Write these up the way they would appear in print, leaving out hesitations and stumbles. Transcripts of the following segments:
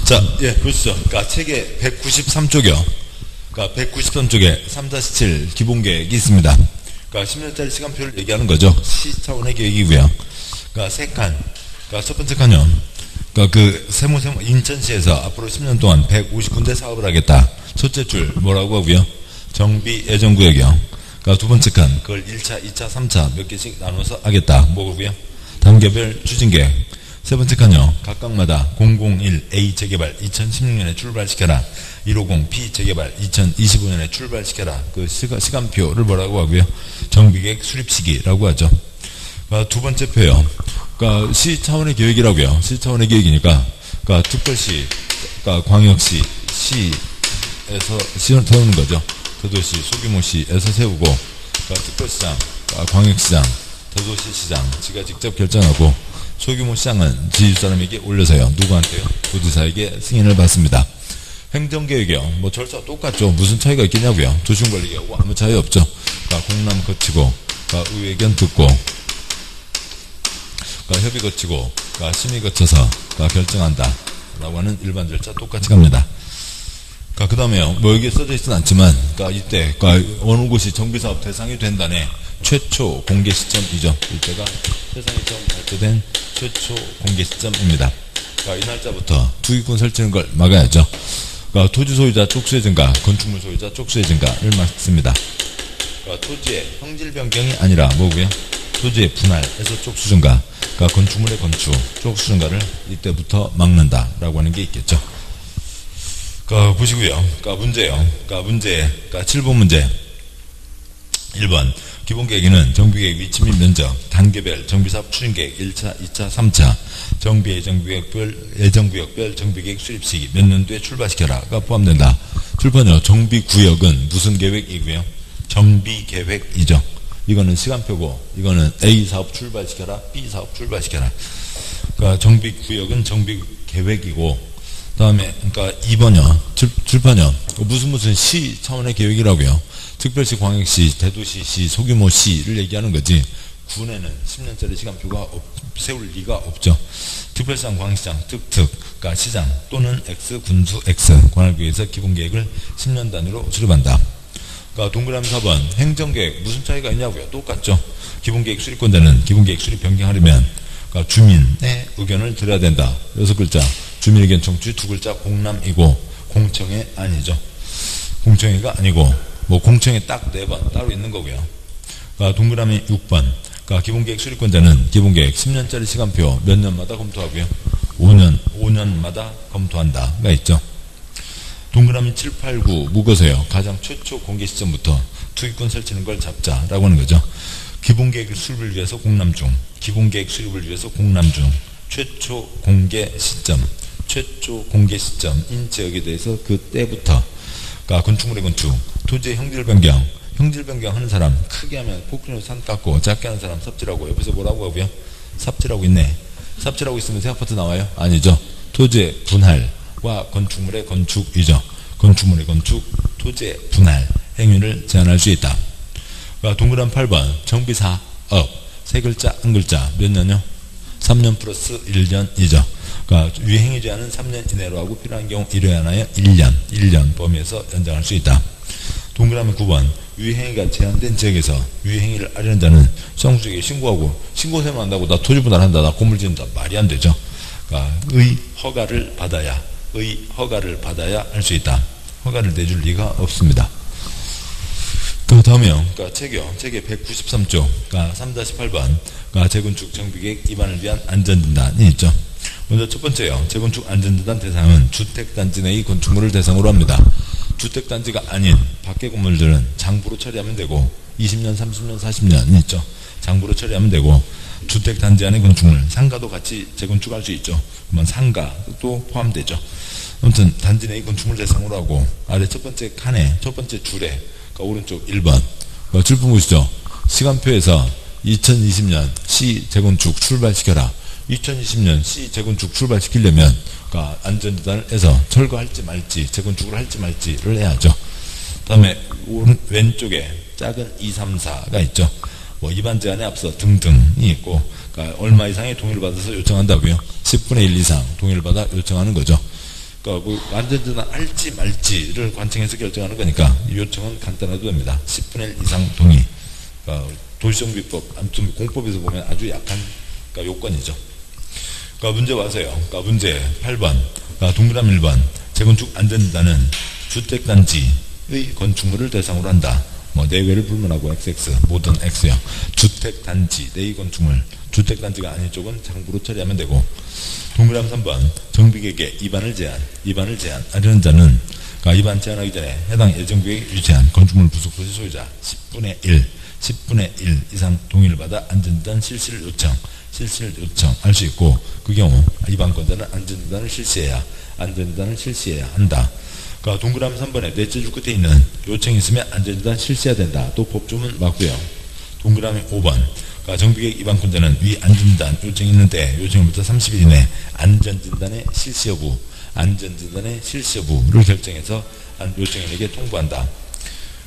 자, 예, 보시죠. 그러니까 책의 193쪽이요. 그러니까 193쪽에 3-7 기본계획이 있습니다. 그러니까 10년짜리 시간표를 얘기하는 거죠. 시 차원의 계획이고요. 그러니까 세 칸. 그러니까 첫 번째 칸이요. 그러니까 그 세무 인천시에서 앞으로 10년 동안 150군데 사업을 하겠다. 첫째 줄 뭐라고 하고요. 정비 예정구역이요. 그러니까 두 번째 칸, 그걸 1차, 2차, 3차 몇 개씩 나눠서 하겠다. 뭐고요? 단계별 추진계획. 세 번째 칸요. 각각마다 001A 재개발 2016년에 출발시켜라. 150B 재개발 2025년에 출발시켜라. 그 시간표를 뭐라고 하고요? 정비계획 수립시기라고 하죠. 그러니까 두 번째 표요. 그러니까 시 차원의 계획이라고요. 시 차원의 계획이니까, 그러니까 특별시, 그러니까 광역시, 시에서 세우는 거죠. 대도시, 소규모시에서 세우고, 그러니까 특별시장, 그러니까 광역시장, 대도시시장, 지가 직접 결정하고, 소규모 시장은 지주사람에게 올려서요. 누구한테요? 도지사에게 승인을 받습니다. 행정계획이요. 뭐 절차 똑같죠. 무슨 차이가 있겠냐고요. 도심관리계획하고 아무 차이 없죠. 그러니까 공람 거치고, 그러니까 의회견 듣고, 그러니까 협의 거치고, 그러니까 심의 거쳐서 그러니까 결정한다. 라고 하는 일반 절차 똑같이 갑니다. 그 다음에요. 뭐 여기에 써져 있지는 않지만, 그러니까 이때, 그러니까 어느 곳이 정비사업 대상이 된다네. 최초 공개 시점이죠. 이때가 세상에 처음 발표된 최초 공개 시점입니다. 그러니까 이 날짜부터 투기권 설치는 걸 막아야죠. 그러니까 토지 소유자 쪽수의 증가, 건축물 소유자 쪽수의 증가를 막습니다. 그러니까 토지의 형질 변경이 아니라 뭐고요? 토지의 분할에서 쪽수 증가, 그러니까 건축물의 건축, 쪽수 증가를 이때부터 막는다라고 하는 게 있겠죠. 그러니까 보시고요. 그러니까 문제요. 그러니까 7번 문제. 1번. 기본계획에는 정비계획 위치 및 면적, 단계별 정비사업 추진계획 1차, 2차, 3차, 정비 예정구역별 정비계획 수립시기 몇 년도에 출발시켜라가 포함된다. 출판요. 정비구역은 무슨 계획이고요? 정비계획이죠. 이거는 시간표고, 이거는 A 사업 출발시켜라, B 사업 출발시켜라. 그러니까 정비구역은 정비계획이고, 다음에 그러니까 2번요. 출판요. 무슨 시 차원의 계획이라고요. 특별시, 광역시, 대도시시, 소규모시를 얘기하는 거지. 군에는 10년짜리 시간표가 세울 리가 없죠. 특별시장, 광역시장, 그러니까 시장 또는 X, 군수 X, 관할구에서 기본계획을 10년 단위로 수립한다. 그러니까 동그라미 4번 행정계획 무슨 차이가 있냐고요. 똑같죠. 기본계획 수립권자는 기본계획 수립 변경하려면 그러니까 주민의 의견을 들어야 된다. 6글자. 주민의견 청취 2글자 공람이고 공청회 아니죠. 공청회가 아니고 뭐 공청회 딱 4번 따로 있는 거고요. 그러니까 동그라미 6번. 그러니까 기본계획 수립권자는 기본계획 10년짜리 시간표 몇 년마다 검토하고요. 5년마다 검토한다가 있죠. 동그라미 7, 8, 9 묶어서요. 가장 최초 공개 시점부터 투기권 설치는 걸 잡자라고 하는 거죠. 기본계획 수립을 위해서 공람 중, 기본계획 수립을 위해서 공람 중, 최초 공개 시점, 최초 공개 시점인 지역에 대해서 그때부터 그러니까 건축물의 건축, 토지의 형질 변경, 형질 변경하는 사람 크게 하면 폭탄으로 산 깎고 작게 하는 사람 삽질하고 옆에서 뭐라고 하고요? 삽질하고 있네. 삽질하고 있으면 새 아파트 나와요? 아니죠. 토지의 분할과 건축물의 건축이죠. 건축물의 건축, 토지의 분할 행위를 제한할 수 있다. 그러니까 동그란 8번 정비사업 3글자 한 글자 몇 년요? 3년 플러스 1년이죠. 그러니까 유행이 제한은 3년 이내로 하고 필요한 경우 1회 하나에 1년 범위에서 연장할 수 있다. 동그라미 9번 유행위가 제한된 지역에서 유행위를 하려는 자는 시장수에게 신고하고 신고세만 한다고 나 토지 분할한다, 나 건물 짓는다 말이 안 되죠. 그러니까 허가를 받아야 할 수 있다. 허가를 내줄 리가 없습니다. 그 다음에요. 그러니까 책의 193쪽, 그러니까 3-8번, 그러니까 재건축 정비계획 위반을 위한 안전진단이 있죠. 먼저 첫 번째요. 재건축 안전진단 대상은 주택단지 내의 건축물을 대상으로 합니다. 주택단지가 아닌 밖의 건물들은 장부로 처리하면 되고 20년, 30년, 40년 있죠. 장부로 처리하면 되고 주택단지 안의 건축물, 상가도 같이 재건축할 수 있죠. 그러면 상가도 포함되죠. 아무튼 단지 내의 건축물 대상으로 하고 아래 첫 번째 칸에 첫 번째 줄에 그러니까 오른쪽 1번 출품 보시죠. 시간표에서 2020년 시 재건축 출발시켜라. 2020년 시 재건축 출발시키려면 그러니까 안전진단을 해서 철거할지 말지 재건축을 할지 말지를 해야죠. 그 다음에 왼쪽에 작은 2, 3, 4가 있죠. 뭐 입안 제한에 앞서 등등이 있고 그러니까 얼마 이상의 동의를 받아서 요청한다고요. 10분의 1 이상 동의를 받아 요청하는 거죠. 그러니까 뭐 안전진단 할지 말지를 관청에서 결정하는 거니까 요청은 간단해도 됩니다. 10분의 1 이상 동의. 그러니까 도시정비법, 아무튼 공법에서 보면 아주 약한 그러니까 요건이죠. 그러니까 문제 와서요. 그러니까 문제 8번. 그러니까 동그라미 1번. 재건축 안전진단은 주택단지의 건축물을 대상으로 한다. 뭐 내외를 불문하고 XX 모든 X요. 주택단지 내 건축물 주택단지가 아닌 쪽은 장부로 처리하면 되고. 동그라미 3번 정비계획에 위반을 제한하려는 자는 그러니까 위반 제한하기 전에 해당 예정구역에 위치한 건축물 부속 토지 소유자 10분의 1 이상 동의를 받아 안전진단 실시를 요청할 수 있고, 그 경우 위반권자는 안전진단을 실시해야 한다. 그러니까 동그라미 3번에 넷째 줄 끝에 있는 요청이 있으면 안전진단 실시해야 된다. 또 법조문 맞고요. 동그라미 5번. 그러니까 정비계획 위반권자는 위 안전진단 요청이 있는데 요청일부터 30일 이내 안전진단의 실시 여부를 결정해서 요청인에게 통보한다.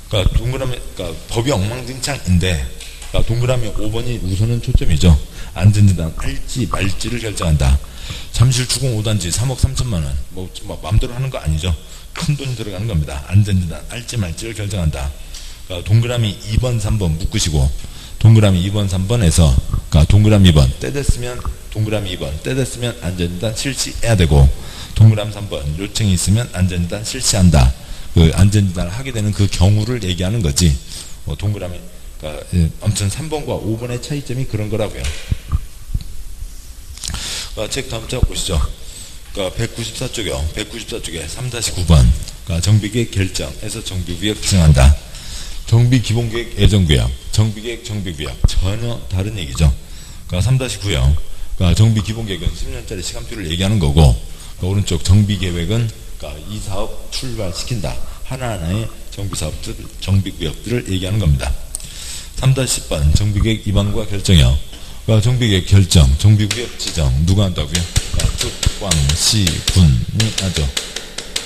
그러니까 그러니까 법이 엉망진창인데, 그러니까 동그라미 5번이 우선은 초점이죠. 안전진단 할지 말지를 결정한다. 잠실 주공 5단지 3억 3천만 원. 뭐 마음대로 하는 거 아니죠. 큰 돈이 들어가는 겁니다. 안전진단 할지 말지를 결정한다. 그러니까 동그라미 2번, 3번 묶으시고, 동그라미 2번, 3번에서, 그러니까 동그라미 2번, 때 됐으면 안전진단 실시해야 되고, 동그라미 3번, 요청이 있으면 안전진단 실시한다. 그 안전진단을 하게 되는 그 경우를 얘기하는 거지. 동그라미, 그러니까 아무튼 3번과 5번의 차이점이 그런 거라고요. 그러니까 책 다음 장 보시죠. 그러니까 194쪽에 3-9번. 그러니까 정비계획 결정에서 정비구역 지정한다. 정비기본계획 예정구역, 정비계획 정비구역 전혀 다른 얘기죠. 그러니까 3-9요. 그러니까 정비기본계획은 10년짜리 시간표를 얘기하는 거고, 그러니까 오른쪽 정비계획은 그러니까 이 사업 출발시킨다. 하나하나의 정비사업들, 정비구역들을 얘기하는 겁니다. 3-10번 정비계획 위반과 결정이요. 그러니까 정비계획 결정, 정비구역 지정 누가 한다고요? 그러니까 특광시군이 하죠.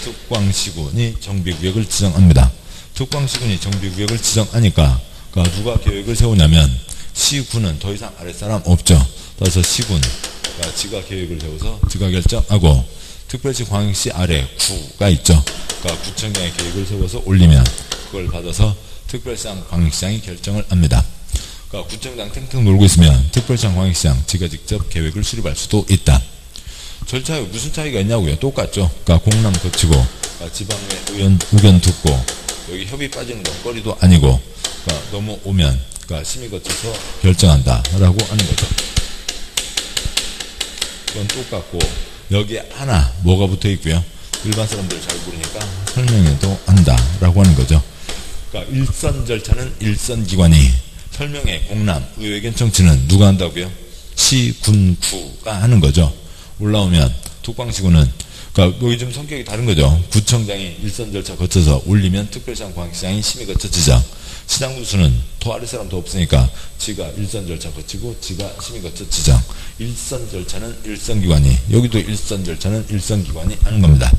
특광시군이 정비구역을 지정합니다. 특광시군이 정비구역을 지정하니까 그러니까 누가 계획을 세우냐면 시군은 더 이상 아랫사람 없죠. 따라서 시군, 그러니까 지가 계획을 세워서 지가 결정하고, 특별시 광역시 아래 구가 있죠. 그러니까 구청장의 계획을 세워서 올리면 그걸 받아서 특별시장, 광역시장이 결정을 합니다. 그러니까 구청장 탱탱 놀고 있으면 특별시장, 광역시장 지가 직접 계획을 수립할 수도 있다. 절차에 무슨 차이가 있냐고요? 똑같죠. 그러니까 공람 거치고, 그러니까 지방의 의견 듣고, 여기 협의 빠지는 건 거리도 아니고, 그러니까 넘어오면 그러니까 심의 거쳐서 결정한다 라고 하는 거죠. 그건 똑같고, 여기에 하나 뭐가 붙어 있고요. 일반 사람들 잘 모르니까 설명해도 한다 라고 하는 거죠. 그러니까 일선 절차는 일선기관이, 설명회, 공람, 의회견 청취는 누가 한다고요? 시, 군, 구가 하는 거죠. 올라오면 특광시군은, 그러니까 여기 좀 성격이 다른 거죠. 구청장이 일선 절차 거쳐서 올리면 특별시장, 광역시장이 심의 거쳐 지정. 시장군수는 더 아래 사람 더 없으니까 지가 일선 절차 거치고 지가 심의 거쳐 지정. 일선 절차는 일선기관이, 여기도 일선 절차는 일선기관이 하는 겁니다.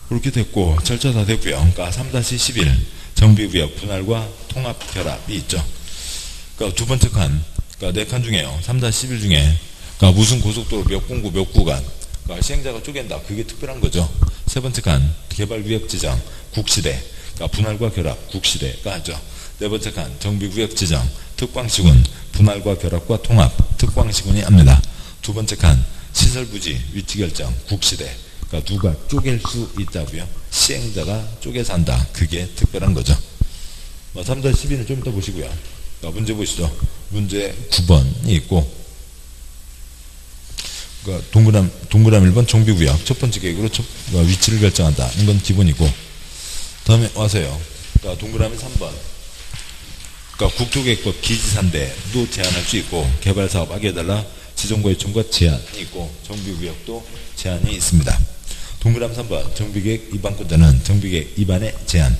그렇게 됐고, 절차 다 됐고요. 그러니까 3-11 정비구역 분할과 통합 결합이 있죠. 그러니까 두 번째 칸, 그러니까 네 칸 중에요. 3-11 중에 그러니까 무슨 고속도로 몇 공구 몇 구간, 그러니까 시행자가 쪼갠다. 그게 특별한 거죠. 세 번째 칸 개발구역 지정 국시대, 그러니까 분할과 결합 국시대가 하죠. 네 번째 칸 정비구역 지정 특광시군 분할과 결합과 통합 특광시군이 합니다. 두 번째 칸 시설부지 위치결정 국시대, 그러니까 누가 쪼갤 수 있다고요? 시행자가 쪼개서 한다. 그게 특별한 거죠. 3-12는 좀 이따 보시고요. 그러니까 문제 보시죠. 문제 9번이 있고, 그러니까 동그라미 1번 정비구역 첫 번째 계획으로 위치를 결정한다. 이건 기본이고, 다음에 와서요. 그러니까 동그라미 3번. 그러니까 국토계획법 기지산대도 제한할 수 있고, 개발사업 하게 해달라 지정과 요청과 제한이 있고, 정비구역도 제한이 있습니다. 동그라미 3번 정비계획 위반권자는 정비계획 위반의 제한이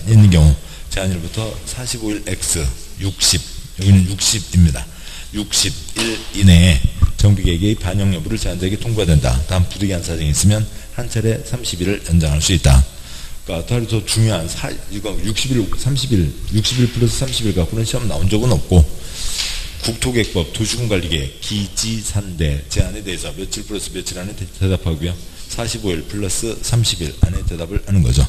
있는 경우 제한일부터 45일 X 60, 여기는 60입니다. 60일 이내에 정비계획의 반영 여부를 제한자에게 통보해야 된다. 다음 부득이한 사정이 있으면 한 차례 30일을 연장할 수 있다. 그러니까 더 중요한 이거 60일 플러스 30일 갖고는 시험 나온 적은 없고, 국토계획법 도시군관리계획 기지산대 제안에 대해서 며칠 플러스 며칠 안에 대답하고요. 45일 플러스 30일 안에 대답을 하는 거죠.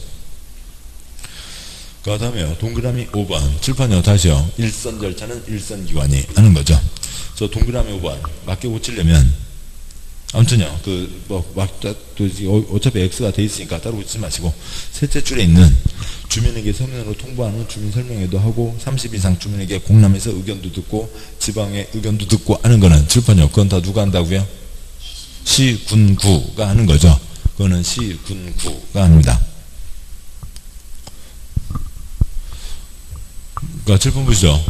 그 다음에요. 동그라미 5번. 칠판이요. 다시요. 일선 절차는 일선기관이 하는 거죠. 그래서 동그라미 5번. 맞게 고치려면, 아무튼요. 어차피 X가 돼 있으니까 따로 고치지 마시고, 셋째 줄에 있는 주민에게 서면으로 통보하는 주민 설명회도 하고, 30 이상 주민에게 공람에서 의견도 듣고, 지방의 의견도 듣고 하는 거는 칠판이요. 그건 다 누가 한다고요? 시, 군, 구가 하는 거죠. 그거는 시, 군, 구가 합니다. 그러니까 7번 보시죠.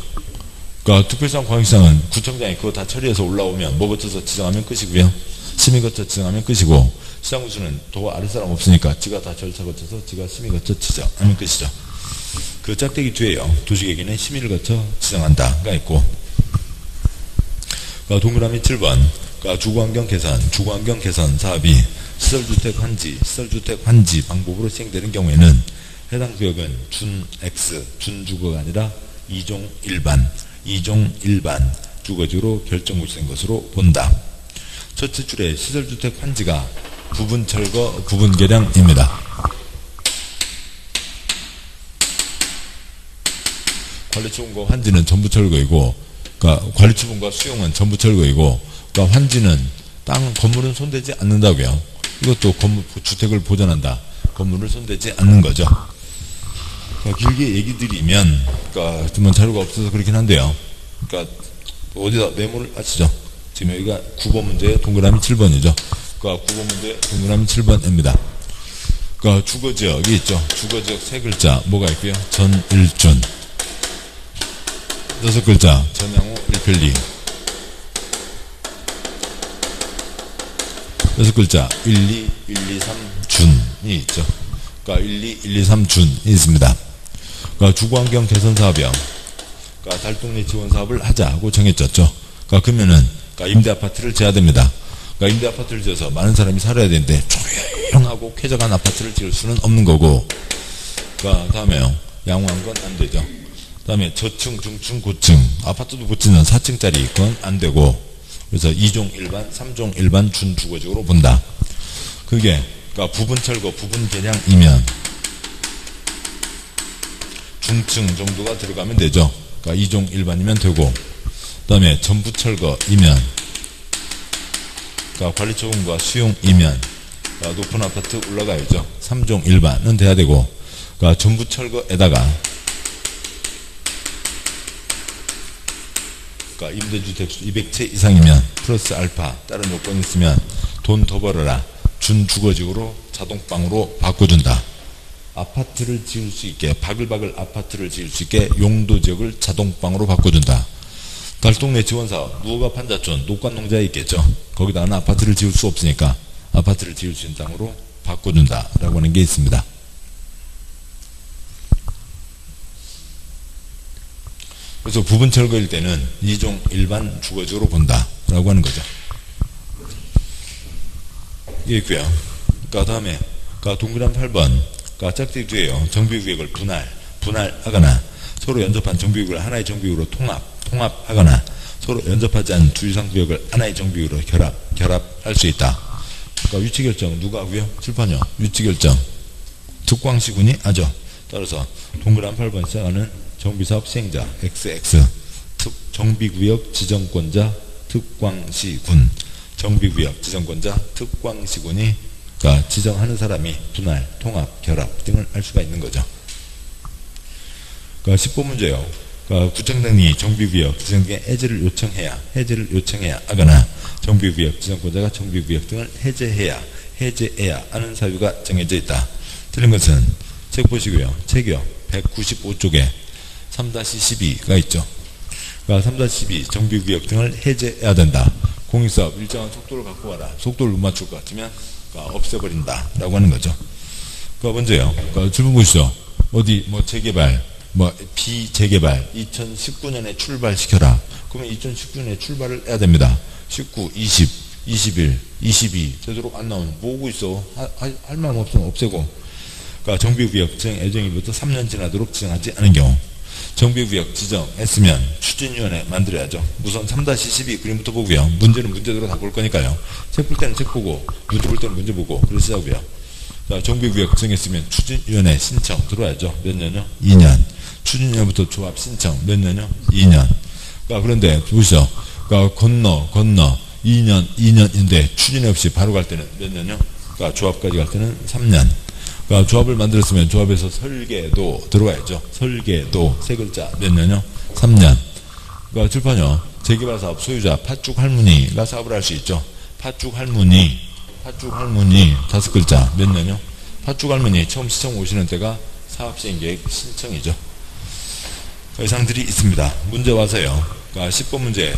그러니까 특별시장 광역시장은 구청장이 그거 다 처리해서 올라오면 뭐 거쳐서 지정하면 끝이고요. 심의 거쳐 지정하면 끝이고, 시장군수는 더 아랫사람 없으니까 지가 다 절차 거쳐서 지가 심의 거쳐 지정하면 끝이죠. 그 짝대기 뒤에요. 도시계획에는 심의를 거쳐 지정한다가 있고, 그러니까 동그라미 7번. 그러니까 주거환경 개선 사업이 시설주택 환지 방법으로 시행되는 경우에는 해당 구역은 준 주거가 아니라 2종 일반 주거지로 결정된 것으로 본다. 첫째 줄에 시설주택 환지가 부분 철거, 부분 개량입니다. 관리처분과 환지는 전부 철거이고, 그러니까 관리처분과 수용은 전부 철거이고, 그러니까 환지는 건물은 손대지 않는다고요. 이것도 주택을 보존한다. 건물을 손대지 않는 거죠. 길게 얘기 드리면, 그러니까 좀 자료가 없어서 그렇긴 한데요. 그러니까 어디다 메모를 하시죠. 지금 여기가 9번 문제의 동그라미 7번이죠. 그러니까 9번 문제의 동그라미 7번입니다. 그러니까 주거지역이 있죠. 주거지역 세 글자 뭐가 있고요. 전일준, 6글자 전양호 1필리, 6글자 12, 123준이 있죠. 그러니까 12, 123준이 있습니다. 그러니까 주거환경 개선 사업이요. 그러니까 달동네 지원 사업을 하자고 정해졌죠. 그러면은 임대 아파트를 지어야 됩니다. 그러니까 임대 아파트를 지어서 많은 사람이 살아야 되는데 조용하고 쾌적한 아파트를 지을 수는 없는 거고, 그러니까 다음에요. 양호한 건 안 되죠. 다음에 저층, 중층, 고층 아파트도 못 짓는 4층짜리 그건 안 되고, 그래서 2종 일반, 3종 일반 준주거지역으로 본다. 그게 그러니까 부분 철거, 부분 개량이면 중층 정도가 들어가면 되죠. 그러니까 2종 일반이면 되고, 그 다음에 전부 철거이면, 그러니까 관리처분과 수용이면, 그러니까 높은 아파트 올라가야죠. 3종 일반은 돼야 되고, 그러니까 전부 철거에다가, 그러니까 임대주택수 200채 이상이면, 플러스 알파, 다른 요건이 있으면, 돈 더 벌어라. 준주거지역으로 자동방으로 바꿔준다. 아파트를 지을 수 있게, 바글바글 아파트를 지을 수 있게 용도지역을 자동방으로 바꿔준다. 달동네 지원사업, 무허가 판자촌, 녹관농자에 있겠죠. 거기다가는 아파트를 지을 수 없으니까 아파트를 지을 수 있는 땅으로 바꿔준다라고 하는 게 있습니다. 그래서 부분 철거일 때는 2종 일반 주거지역으로 본다라고 하는 거죠. 이게 있고요. 그러니까 다음에 동그라미 8번. 그러니까 짝대기 뒤에요. 정비구역을 분할하거나 서로 연접한 정비구역을 하나의 정비구역으로 통합하거나 서로 연접하지 않은 두 이상 구역을 하나의 정비구역으로 결합할 수 있다. 그러니까 위치결정 누가 하고요? 칠판이요. 위치결정 특광시군이 하죠. 따라서 동그라미 8번 시작하는 정비사업 시행자 XX, 정비구역 지정권자 특광시군, 정비구역 지정권자 특광시군이 그러니까 지정하는 사람이 분할, 통합, 결합 등을 할 수가 있는 거죠. 그러니까 10번 문제요. 그러니까 구청장이 정비구역 지정에 해제를 요청해야 하거나 정비구역 지정권자가 정비구역 등을 해제해야 하는 사유가 정해져 있다. 틀린 것은 책 보시고요. 책이요. 195쪽에 3-12가 있죠. 그러니까 3-12 정비구역 등을 해제해야 된다. 공익사업 일정한 속도를 갖고 와라. 속도를 못 맞출 것 같으면 없애버린다 라고 하는 거죠. 그러니까 먼저요. 그러니까 질문 보시죠. 어디 재개발, 비재개발 2019년에 출발시켜라. 그러면 2019년에 출발을 해야 됩니다. 19, 20, 21, 22 되도록 안 나오면 뭐하고 있어? 할 말 없으면 없애고. 그러니까 정비구역 지정 예정일부터 3년 지나도록 지정하지 않은 경우, 정비구역 지정했으면 추진위원회 만들어야죠. 우선 3-12 그림부터 보고요. 문제는 문제대로 다 볼 거니까요. 책 볼 때는 책 보고, 문제 볼 때는 문제 보고, 그러시자고요. 자, 정비구역 지정했으면 추진위원회 신청 들어와야죠. 몇 년요? 2년. 추진위원회부터 조합 신청 몇 년요? 2년. 그런데 보시죠. 건너 2년인데 추진회 없이 바로 갈 때는 몇 년요? 조합까지 갈 때는 3년. 조합을 만들었으면 조합에서 설계도 들어와야죠. 설계도 세 글자 몇 년요? 3년. 출판요. 재개발사업 소유자 팥죽 할머니가 사업을 할 수 있죠. 팥죽 할머니 5글자 몇 년요? 팥죽 할머니 처음 시청 오시는 때가 사업시행계획 신청이죠. 이상들이 있습니다. 문제 와서요. 10번 문제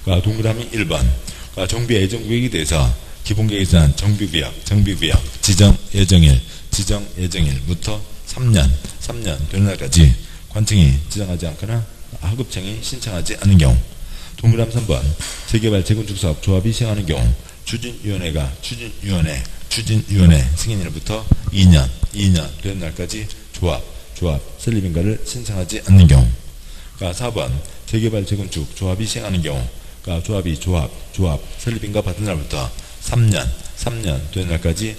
동그라미 1번 정비 예정구역에 대해서 기본계획에 대한 정비구역 지정 예정일부터 3년 되는 날까지 관청이 지정하지 않거나 하급청이 신청하지 않는 경우. 동그라미 3번 재개발 재건축 사업 조합이 시행하는 경우 추진위원회 승인일부터 2년 되는 날까지 조합 설립인가를 신청하지 않는 경우. 4번 재개발 재건축 조합이 시행하는 경우 조합이 조합 설립인가 받은 날부터 3년 되는 날까지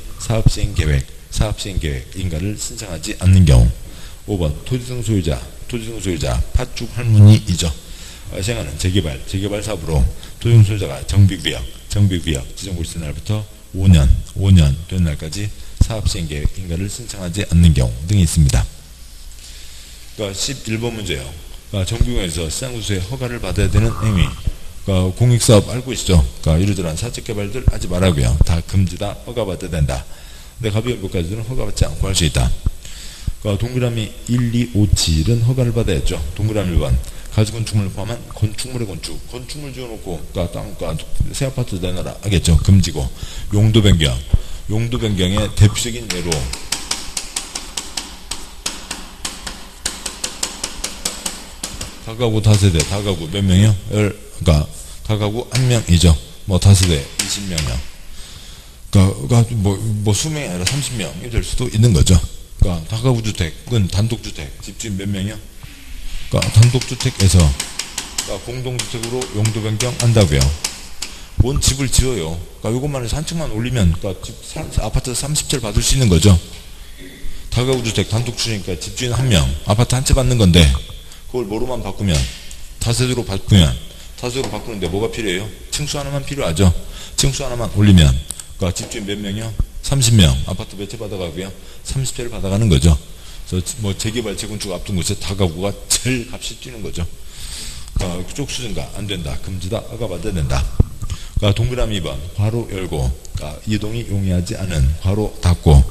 사업시행계획 인가를 신청하지 않는 경우. 5번 토지등 소유자 팥죽 할머니이죠. 시행하는 재개발 사업으로 토지등 소유자가 정비구역 지정고 있을 날부터 5년 되는 날까지 사업시행계획 인가를 신청하지 않는 경우 등이 있습니다. 11번 문제요. 정비구역에서 시장구조의 허가를 받아야 되는 행위. 공익사업 알고 계시죠? 이러저러한 사적개발들 하지 말라고요. 다 금지다. 허가받아야 된다. 근데 가비연구까지는 허가받지 않고 할 수 있다. 동그라미 1, 2, 5, 7은 허가를 받아야죠. 동그라미 1번 가주건축물을 포함한 건축물의 건축물 지어놓고 새 아파트 내놔라 하겠죠. 금지고. 용도 변경의 대표적인 예로 다가구 다세대 다가구 몇 명이요? 다가구 1명이죠. 다세대 20명이요. 뭐 수명이 아니라 30명이 될 수도 있는 거죠. 다가구 주택은 단독주택 집주인 몇 명이요? 단독주택에서 공동주택으로 용도 변경한다고요. 뭔 집을 지어요? 요것만 해서 한 층만 올리면 아파트 30채를 받을 수 있는 거죠. 다가구 주택 단독주택이니까 집주인 1명 아파트 한 채 받는 건데 그걸 뭐로만 바꾸면 다세대로 바꾸는데 뭐가 필요해요? 층수 하나만 필요하죠. 층수 하나만 올리면 집주인 몇 명이요? 30명 아파트 몇 채 받아가고요? 30채를 받아가는 거죠. 그래서 재개발 재건축 앞둔 곳에 다가구가 제일 값이 뛰는 거죠. 그쪽 수준가 안 된다. 금지다. 허가받아야 된다. 동그라미 2번 괄호 열고 이동이 용이하지 않은 괄호 닫고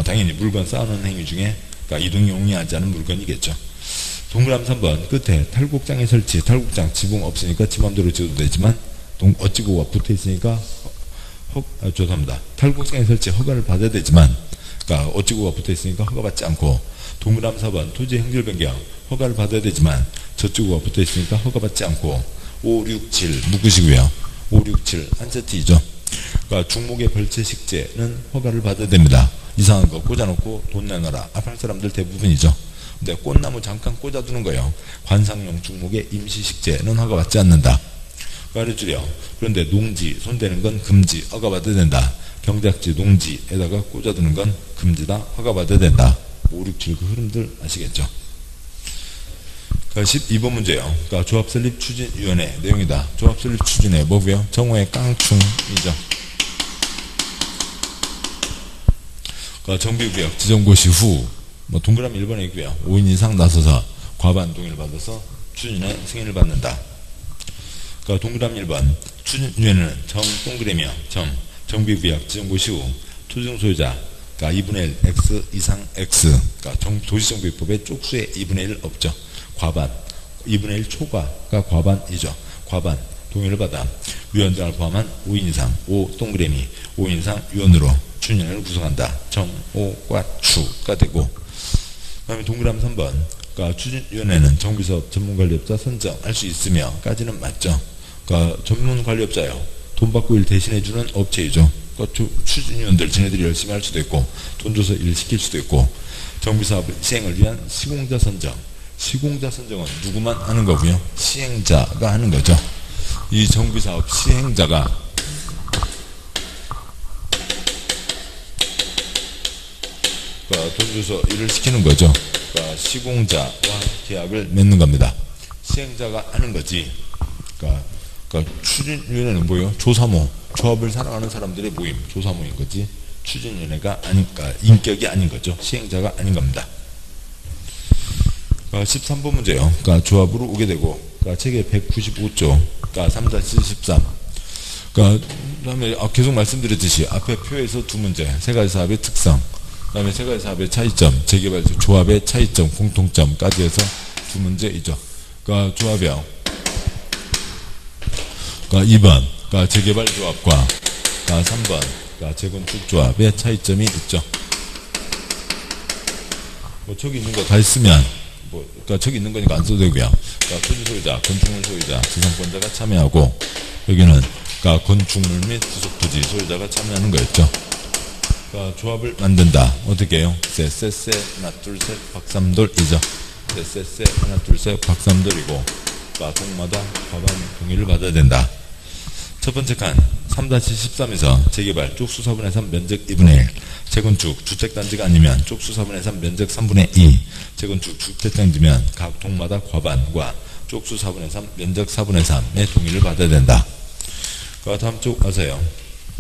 당연히 물건 쌓아놓는 행위 중에 이동이 용이하지 않은 물건이겠죠. 동그라미 3번 끝에 탈곡장의 설치 탈곡장 지붕 없으니까 지 맘대로 지어도 되지만 어찌고가 붙어있으니까 죄송합니다. 탈곡장의 설치 허가를 받아야 되지만 어찌고가 붙어있으니까 허가받지 않고. 동그라미 4번 토지 행질 변경 허가를 받아야 되지만 저찌고가 붙어있으니까 허가받지 않고. 5, 6, 7 묶으시고요. 5, 6, 7 한 세트이죠. 중목의 벌채 식재는 허가를 받아야 됩니다. 이상한 거 꽂아놓고 돈 내놔라 할 사람들 대부분이죠. 근데 꽃나무 잠깐 꽂아두는 거예요. 관상용 중목의 임시식재는 허가받지 않는다. 가르치려. 그런데 농지 손대는 건 금지 허가받아야 된다. 경작지 농지에다가 꽂아두는 건 금지다. 허가받아야 된다. 5, 6, 7 그 흐름들 아시겠죠? 12번 문제요. 조합설립 추진위원회 내용이다. 조합설립 추진회 뭐고요? 정오의 깡충이죠. 정비구역 지정고시 후 동그라미 1번에 있고요. 5인 이상 나서서 과반 동의를 받아서 추진에 승인을 받는다. 동그라미 1번 추진위원회는 동그라미요. 정비구역 지정고시 후 토지등 소유자 2분의 1 x 이상 x 도시정비법의 쪽수의 2분의 1 없죠. 과반 2분의 1 초과가 과반이죠. 과반 동의를 받아 위원장을 포함한 5인 이상 5 동그라미 5인 이상 위원으로 추진위원회를 구성한다. 정오과 추가 되고. 그 다음에 동그라미 3번 추진위원회는 정비사업 전문관리업자 선정할 수 있으며 까지는 맞죠. 전문관리업자요. 돈 받고 일 대신해주는 업체이죠. 추진위원들 지네들이 열심히 할 수도 있고 돈 줘서 일 시킬 수도 있고 정비사업 시행을 위한 시공자 선정 시공자 선정은 누구만 하는 거고요. 시행자가 하는 거죠. 이 정비사업 시행자가 돈 줘서 일을 시키는 거죠. 그러니까 시공자와 계약을 맺는 겁니다. 시행자가 하는 거지. 그러니까 추진위원회는 뭐예요? 조사모, 조합을 사랑하는 사람들의 모임, 조사모인 거지. 추진위원회가 아니까 인격이 아닌 거죠. 시행자가 아닌 겁니다. 13번 문제요. 그러니까 조합으로 오게 되고, 그러니까 책의 195조, 그러니까 3-13. 그러니까 그다음에 계속 말씀드렸듯이 앞에 표에서 두 문제, 세 가지 사업의 특성, 그다음에 세 가지 사업의 차이점, 재개발 조합의 차이점, 공통점까지 해서 두 문제이죠. 그러니까 조합이요. 그러니까 2번, 그러니까 재개발 조합과, 그러니까 3번, 그러니까 재건축 조합의 차이점이 있죠. 뭐 저기 있는 거 다 있으면 그러니까 저기 있는 거니까 안 써도 되고요. 그러니까 토지 소유자, 건축물 소유자, 지상권자가 참여하고, 여기는 그러니까 건축물 및 부속 토지 소유자가 참여하는 거였죠. 그러니까 조합을 만든다. 어떻게 해요? 쎄쎄쎄 하나 둘셋 박삼돌이죠. 쎄쎄쎄 하나 둘셋 박삼돌이고, 그러니까 동마다 과반 동의를 받아야 된다. 첫 번째 칸 3-13에서 재개발 쪽수 4분의 3 면적 2분의 1, 재건축 주택단지가 아니면 쪽수 4분의 3 면적 3분의 2, 재건축 주택단지면 각 동마다 과반과 쪽수 4분의 3 면적 4분의 3의 동의를 받아야 된다. 그 다음 쪽 가세요.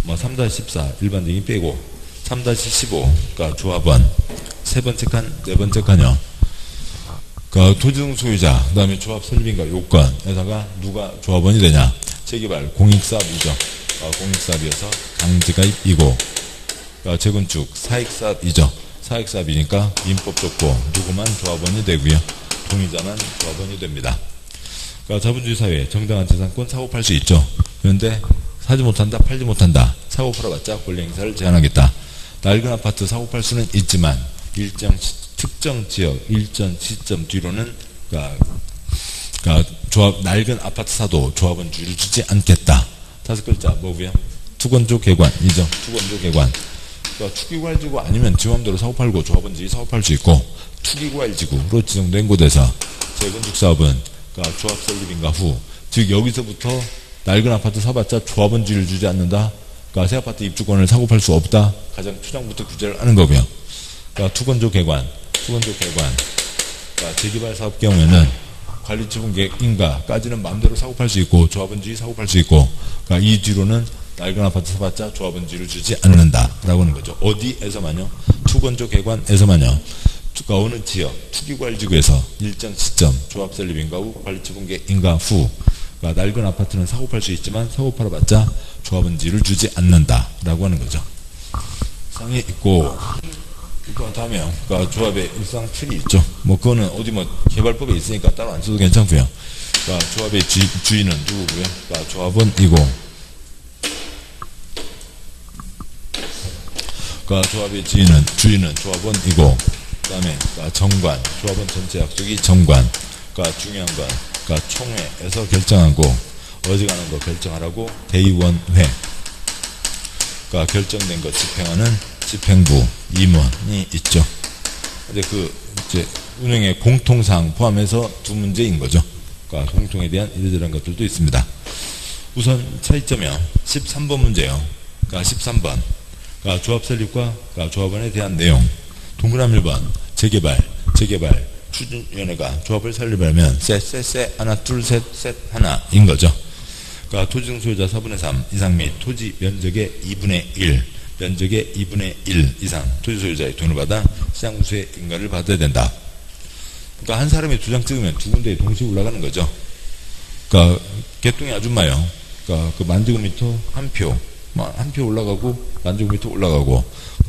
3-14 일반적인 빼고 3-15 그러니까 조합원, 세 번째 칸, 네 번째 칸이요. 그 토지등 소유자, 그 다음에 조합 설립인가 요건에다가 누가 조합원이 되냐? 재개발 공익사업이죠. 공익사업이어서 강제가입이고, 재건축 사익사업이죠. 사익사업이니까 민법 좋고 누구만 조합원이 되고요. 동의자만 조합원이 됩니다. 자본주의 사회에 정당한 재산권 사고 팔 수 있죠. 그런데 사지 못한다, 팔지 못한다. 사고 팔아봤자 권리 행사를 제한하겠다. 낡은 아파트 사고 팔 수는 있지만 일정 특정 지역, 일정 시점 뒤로는 조합, 낡은 아파트 사도 조합은 주의를 주지 않겠다. 다섯 글자 뭐고요? 투건조 개관이죠. 투건조 개관. 투기과일지구 아니면 지 맘대로 사고 팔고 조합원들이 사고 팔 수 있고, 투기과일지구로 지정된 곳에서 재건축 사업은 조합 설립인가 후, 즉 여기서부터 낡은 아파트 사봤자 조합원주의를 주지 않는다. 새 아파트 입주권을 사고 팔 수 없다. 가장 초장부터 규제를 하는 거고요. 투건조 개관, 투건조 개관. 재개발 사업 경우에는 관리지분계인가까지는 마음대로 사고 팔 수 있고, 조합원주의 사고 팔 수 있고, 이 뒤로는 낡은 아파트 사봤자 조합원주의를 주지 않는다라고 하는 거죠. 어디에서만요? 투건조 개관에서만요. 어느 지역, 투기과일지구에서 일정 시점, 조합 설립인가 후, 관리지분계인가 후, 낡은 아파트는 사고 팔 수 있지만 사고 팔아봤자 조합원주의를 주지 않는다라고 하는 거죠. 상이 있고, 그 다음에요. 조합의 일상 틀이 있죠. 그거는 어디 개발법에 있으니까 따로 안 써도 괜찮고요. 조합의 주인은 누구고요? 조합원이고, 조합의 주인은 조합원이고, 그 다음에 정관, 조합원 전체 약속이 정관. 중요한 건 총회에서 결정하고, 어지간한 거 결정하라고 대의원회. 결정된 거 집행하는 집행부 임원이 있죠. 이제 운영의 공통사항 포함해서 두 문제인 거죠. 공통에 대한 이래저래한 것들도 있습니다. 우선 차이점이요. 13번 문제요. 13번. 조합 설립과 조합원에 대한 내용. 동그라미 1번. 재개발 추진위원회가 조합을 설립하려면 쎄쎄쎄 하나 둘셋 셋 하나인 거죠. 토지등 소유자 4분의 3 이상 및 토지 면적의 2분의 1 면적의 2분의 1 이상 토지 소유자의 돈을 받아 시장구수의 인가를 받아야 된다. 한 사람이 두 장 찍으면 두 군데에 동시에 올라가는 거죠. 개똥이 아줌마요. 그 만지고미터 한 표 올라가고, 만지고미터 올라가고,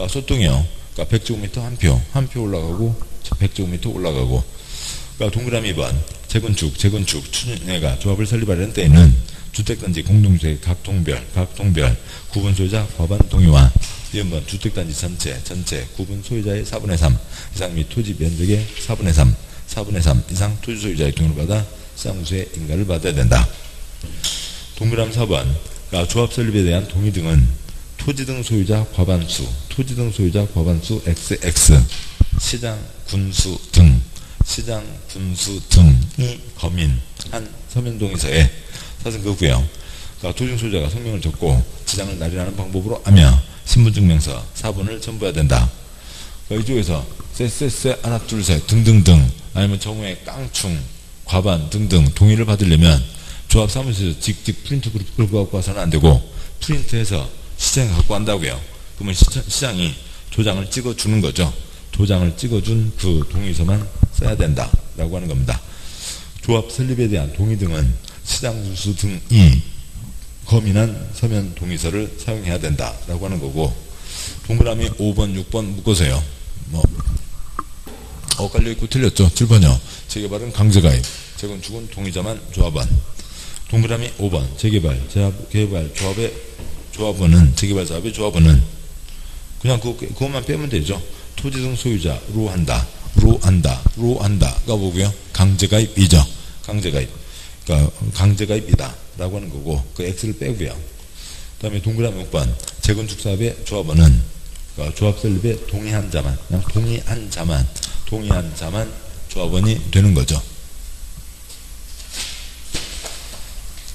소똥이요. 100제곱미터 한 표 올라가고, 100제곱미터 올라가고. 동그라미 2번. 재건축 추진회가 조합을 설립하려는 때에는 주택단지 공동주택 각 동별 구분 소유자 과반 동의와 2번 주택단지 전체 구분 소유자의 4분의 3 이상 및 토지 면적의 4분의 3 이상 토지 소유자의 동의를 받아 시장구수의 인가를 받아야 된다. 동그라미 4번. 조합 설립에 대한 동의 등은 토지등 소유자 과반수 XX 시장 군수 등 시장, 군수 등이 범인 한 서면 동의서에 사실 그거고요. 그러니까 토지증 소유자가 성명을 적고 지장을 날인하는 방법으로 하며 신분증명서 4번을 첨부해야 된다. 그러니까 이쪽에서 쎄쎄쎄 하나 둘셋 등등등 아니면 정우의 깡충 과반 등등 동의를 받으려면 조합 사무실에서 직접 프린트 끌고 갖고 와서는 안 되고 프린트해서 시장에 갖고 간다고요. 그러면 시장이 도장을 찍어주는 거죠. 도장을 찍어준 그 동의서만 써야 된다라고 하는 겁니다. 조합 설립에 대한 동의 등은 시장 군수 등이 검인한 서면 동의서를 사용해야 된다라고 하는 거고, 동그라미 5번, 6번 묶어서요. 엇갈려있고 틀렸죠. 7번이요. 재개발은 강제가입, 재건축은 동의자만 조합원. 동그라미 5번 재개발, 재개발 조합원은 재개발 사업의 조합원은 그냥 그것만 빼면 되죠. 토지등 소유자로 한다, 로 한다가 뭐고요? 강제가입이죠. 강제가입. 그러니까 강제가입이다 라고 하는 거고, 그 X를 빼고요. 그 다음에 동그라미 6번 재건축 사업의 조합원은 그러니까 조합 설립에 동의한 자만, 그냥 동의한 자만 조합원이 되는 거죠.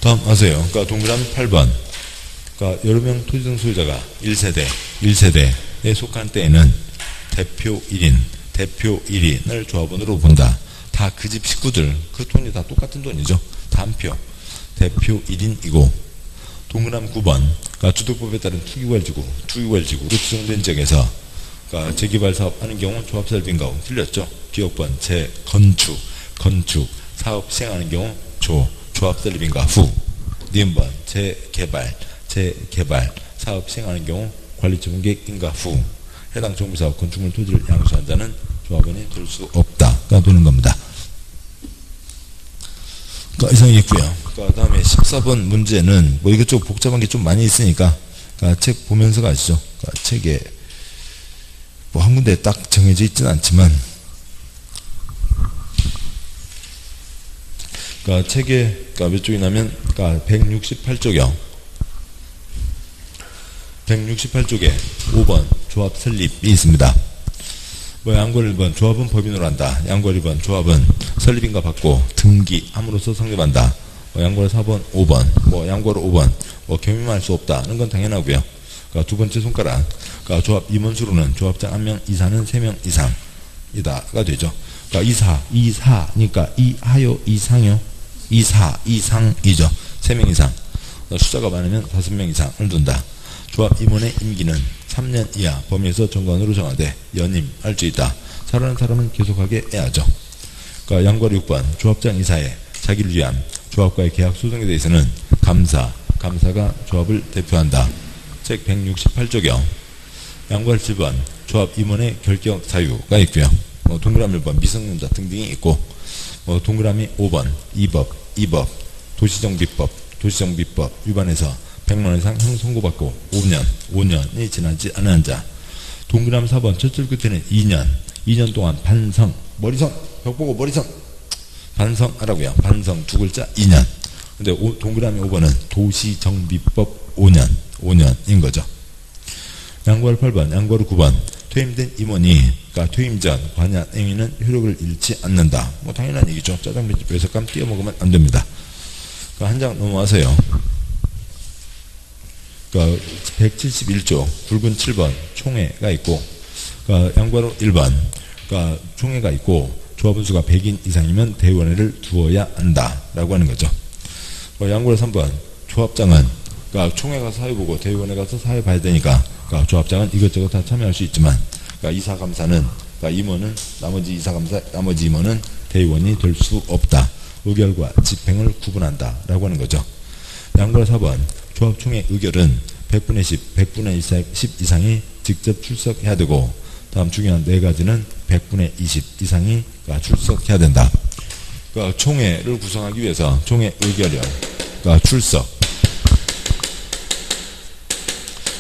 다음 하세요. 그러니까 동그라미 8번. 그러니까 여러 명 토지등 소유자가 1세대에 속한 때에는 대표 1인을 조합원으로 본다. 다 그 집 식구들, 그 돈이 다 똑같은 돈이죠. 다 한 표. 대표 1인이고, 동그라미 9번. 그러니까 주택법에 따른 투기관리지구로 지정된 지역에서 그러니까 재개발 사업 하는 경우 조합 설립인 경우 틀렸죠. 기억번 건축 사업 시행하는 경우 조합 설립인가 후. 니은번 재개발 사업 시행하는 경우 관리처분계획인가 후. 해당 정비사업 건축물 토지를 양수한 자는 조합원이 될 수 없다가 되는 겁니다. 그러니까 이상이겠고요. 그러니까 다음에 14번 문제는 뭐 이것저것 복잡한 게 좀 많이 있으니까 그러니까 책 보면서 가시죠. 그러니까 책에 뭐 한 군데 딱 정해져 있지는 않지만, 그러니까 책에 그러니까 몇 쪽이냐면 그러니까 168쪽이요. 168쪽에 5번 조합 설립이 있습니다. 뭐 양권 1번 조합은 법인으로 한다. 양권 2번 조합은 설립인가 받고 등기함으로써 성립한다. 양권 4번 5번 뭐 양권 5번 뭐 겸임할 수 없다는 건 당연하고요. 그러니까 두 번째 손가락, 그러니까 조합 임원수로는 조합장 1명 이사는 3명 이상이다가 되죠. 그러니까 이사니까 이하요 이상요 이상이죠. 3명 이상. 숫자가 많으면 5명 이상을 둔다. 조합 임원의 임기는 3년 이하 범위에서 정관으로 정하되 연임할 수 있다. 잘하는 사람은 계속하게 해야죠. 그러니까 양괄 6번 조합장 이사에 자기를 위한 조합과의 계약 소송에 대해서는 감사가 조합을 대표한다. 책 168쪽이요. 양괄 7번 조합 임원의 결격 사유가 있고요. 동그라미 1번 미성년자 등등이 있고, 동그라미 5번 이법 도시정비법 위반해서 100만원 이상 형 선고받고 5년이 지나지 않은 자. 동그라미 4번 첫 줄 끝에는 2년 동안 반성, 머리선, 벽 보고 머리선, 반성하라고요. 반성 두 글자 2년. 근데 동그라미 5번은 도시정비법 5년인 거죠. 양괄 8번, 양괄 9번 퇴임된 임원이, 그러니까 퇴임 전 관여 행위는 효력을 잃지 않는다. 뭐 당연한 얘기죠. 짜장면 집에서 감 띄워 먹으면 안 됩니다. 그러니까 한 장 넘어가세요. 그러니까 171조 굵은 7번 총회가 있고, 그러니까 양괄호 1번 그러니까 총회가 있고 조합원 수가 100인 이상이면 대의원회를 두어야 한다라고 하는 거죠. 양괄호 3번 조합장은 그러니까 총회 가서 사회 보고 대의원회 가서 사회 봐야 되니까, 그러니까 조합장은 이것저것 다 참여할 수 있지만, 그러니까 이사감사는, 그러니까 임원은 나머지 이사감사 나머지 임원은 대의원이 될 수 없다. 의결과 집행을 구분한다라고 하는 거죠. 양괄호 4번 조합총회 의결은 100분의 10, 100분의 10 이상이 직접 출석해야 되고, 다음 중요한 네 가지는 100분의 20 이상이 출석해야 된다. 그러니까 총회를 구성하기 위해서 총회 의결이요. 그러니까 출석.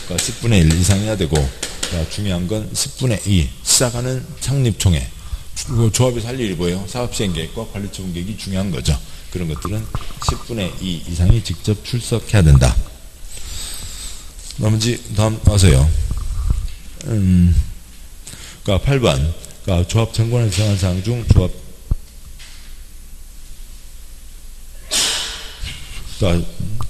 그러니까 10분의 1 이상해야 되고, 그러니까 중요한 건 10분의 2 시작하는 창립총회. 조합에서 할 일이 뭐예요? 사업시행계획과 관리처분계획이 중요한 거죠. 그런 것들은 10분의 2 이상이 직접 출석해야 된다. 나머지 다음 와서요. 그러니까 8번 그러니까 조합 정관에 정한 사항 중 조합 그러니까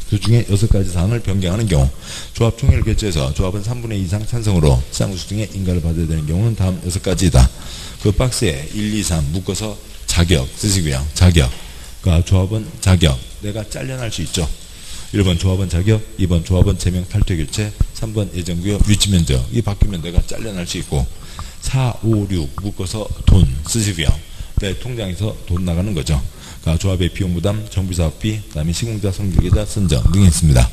그 중에 6가지 사항을 변경하는 경우, 조합 총회를 개최해서 조합은 3분의 2 이상 찬성으로 시장구수 등의 인가를 받아야 되는 경우는 다음 6가지이다. 그 박스에 1, 2, 3 묶어서 자격 쓰시고요. 자격. 그러니까 조합은 자격. 내가 잘려날 수 있죠. 1번 조합원 자격, 2번 조합원 제명 탈퇴 교체, 3번 예정구역 유치면적. 이 바뀌면 내가 잘려날 수 있고, 4, 5, 6 묶어서 돈 쓰시고요. 내 통장에서 돈 나가는 거죠. 그러니까 조합의 비용 부담, 정비사업비, 그다음에 시공자, 성계자, 선정 등이 있습니다.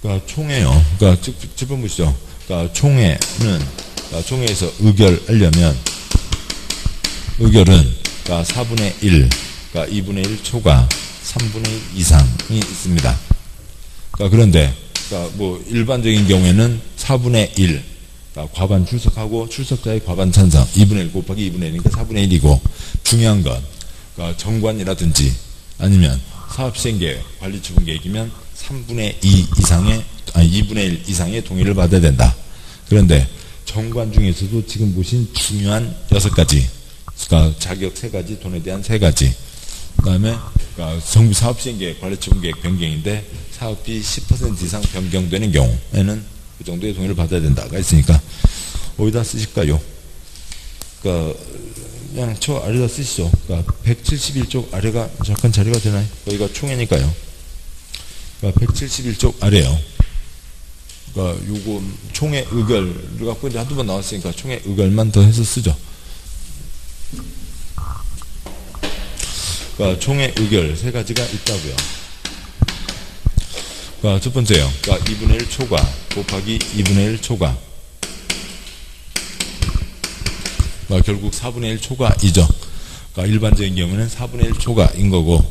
그러니까 총회요. 그러니까 짚어 보시죠. 그러니까 총회는, 그러니까 총회에서 의결하려면 의결은 그러니까 4분의 1, 그러니까 2분의 1 초과 3분의 1 이상이 있습니다. 그러니까 그런데 그러니까 뭐 일반적인 경우에는 4분의 1, 그러니까 과반 출석하고 출석자의 과반 찬성 2분의 1 곱하기 2분의 1이니까 4분의 1이고, 중요한 건 그러니까 정관이라든지 아니면 사업시행계획, 관리처분계획이면 3분의 2 이상의 2분의 1 이상의 동의를 받아야 된다. 그런데 정관 중에서도 지금 보신 중요한 6가지, 그러니까 자격 3가지, 돈에 대한 3가지, 그 다음에 그러니까 정부 사업시행계획, 관리처분계획 변경인데 사업비 10% 이상 변경되는 경우에는 그 정도의 동의를 받아야 된다가 있으니까 어디다 쓰실까요? 그러니까 그냥 저 아래다 쓰시죠. 그러니까 171쪽 아래가 잠깐 자리가 되나요? 여기가 총회니까요. 그러니까 171쪽 아래요. 그러니까 요거 총회 의결을 갖고 이제 한두 번 나왔으니까 총회 의결만 더 해서 쓰죠. 그러니까 총회 의결 3가지가 있다고요. 그러니까 첫 번째요. 그러니까 2분의 1 초과 곱하기 2분의 1 초과. 그러니까 결국 4분의 1 초과이죠. 그러니까 일반적인 경우는 4분의 1 초과인 거고,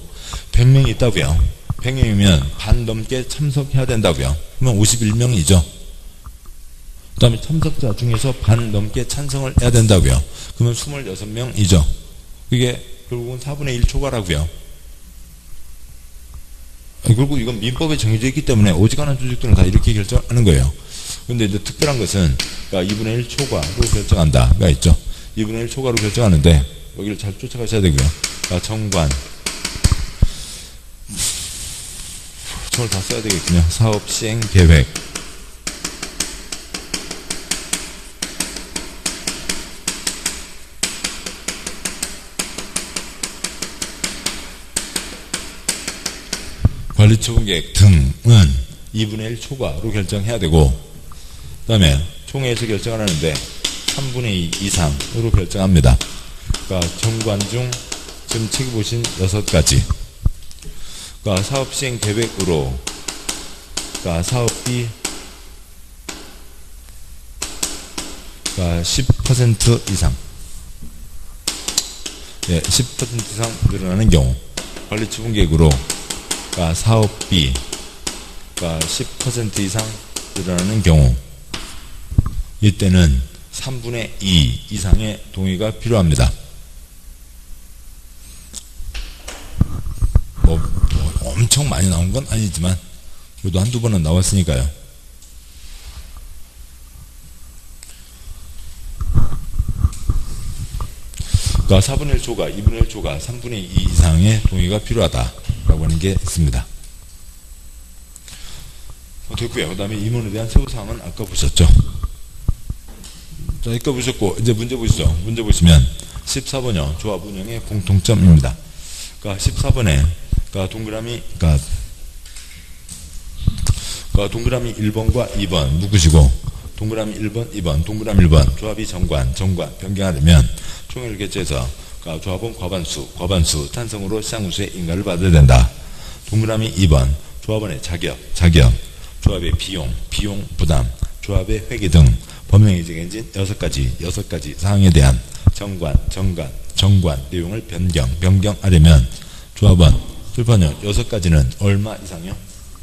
100명이 있다고요. 100명이면 반 넘게 참석해야 된다고요. 그러면 51명이죠. 그 다음에 참석자 중에서 반 넘게 찬성을 해야 된다고요. 그러면 26명이죠. 그게 결국은 4분의 1 초과라고요. 결국 이건 민법에 정해져 있기 때문에 오지간한 조직들은 다 이렇게 결정하는 거예요. 근데 이제 특별한 것은 그러니까 2분의 1 초과로 결정한다가 있죠. 2분의 1 초과로 결정하는데 여기를 잘 쫓아가셔야 되고요. 그러니까 정관, 저걸 다 써야 되겠군요. 사업 시행 계획, 관리처분계획 등은 2분의 1 초과로 결정해야 되고, 그 다음에 총회에서 결정을 하는데 3분의 2 이상으로 결정합니다. 그러니까 정관 중 지금 책에 보신 6가지, 그러니까 사업시행 계획으로 그러니까 사업비 그러니까 10% 이상, 예, 10% 이상 늘어나는 경우, 관리처분계획으로 그러니까 사업비 그러니까 10% 이상 늘어나는 경우, 이때는 3분의 2 이상의 동의가 필요합니다. 뭐 엄청 많이 나온 건 아니지만 그래도 한두 번은 나왔으니까요. 그러니까 4분의 1 초과, 2분의 1 초과, 3분의 2 이상의 동의가 필요하다라고 하는 게 있습니다. 됐고요. 그 다음에 임원에 대한 세부사항은 아까 보셨죠. 자, 아까 보셨고, 이제 문제 보시죠. 문제 보시면 14번이요. 조합 운영의 공통점입니다. 그러니까 14번에 그러니까 동그라미 1번과 2번 묶으시고, 동그라미 1번, 2번, 동그라미 1번 조합이 정관 변경하려면 총회를 개최해서 그러니까 조합원 과반수 찬성으로 시장구수의 인가를 받아야 된다. 동그라미 2번 조합원의 자격, 조합의 비용 부담, 조합의 회계 등 법령에 정해진 6가지 사항에 대한 정관 내용을 변경하려면 조합원 출판료 6가지는 얼마 이상이요?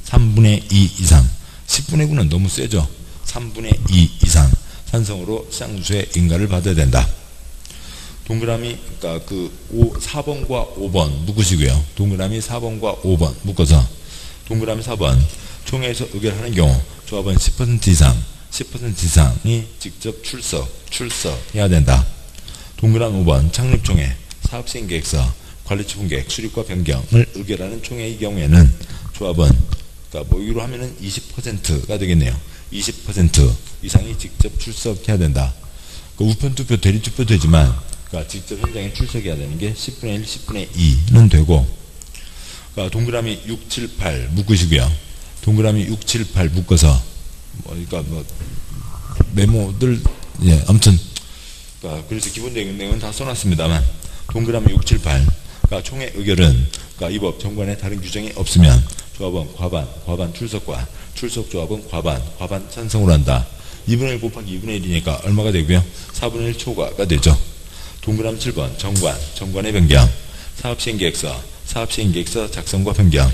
3분의 2 이상. 10분의 9는 너무 세죠. 3분의 2 이상 찬성으로 시장구수의 인가를 받아야 된다. 동그라미 그러니까 4번과 5번 묶으시고요. 동그라미 4번과 5번 묶어서 동그라미 4번 총회에서 의결하는 경우 조합원 10% 이상이 직접 출석해야 된다. 동그라미 5번 창립총회 사업시행계획서 관리처분계획 수립과 변경을 의결하는 총회의 경우에는 조합은 그러니까 모의로 하면은 20%가 되겠네요. 20% 이상이 직접 출석해야 된다. 그 우편 투표, 대리 투표 되지만 그러니까 직접 현장에 출석해야 되는 게 10분의 1, 10분의 2는 되고, 그러니까 동그라미 6, 7, 8 묶으시고요. 동그라미 6, 7, 8 묶어서 그러니까 메모들 아무튼 그러니까 그래서 기본적인 내용은 다 써놨습니다만 동그라미 6, 7, 8 그러니까 총회 의결은 그러니까 이 법 정관에 다른 규정이 없으면 조합은 과반 출석과 출석 조합은 과반 찬성으로 한다. 2분의 1 곱하기 2분의 1이니까 얼마가 되고요? 4분의 1 초과가 되죠. 동그라미 7번 정관의 변경, 사업시행계획서 작성과 변경,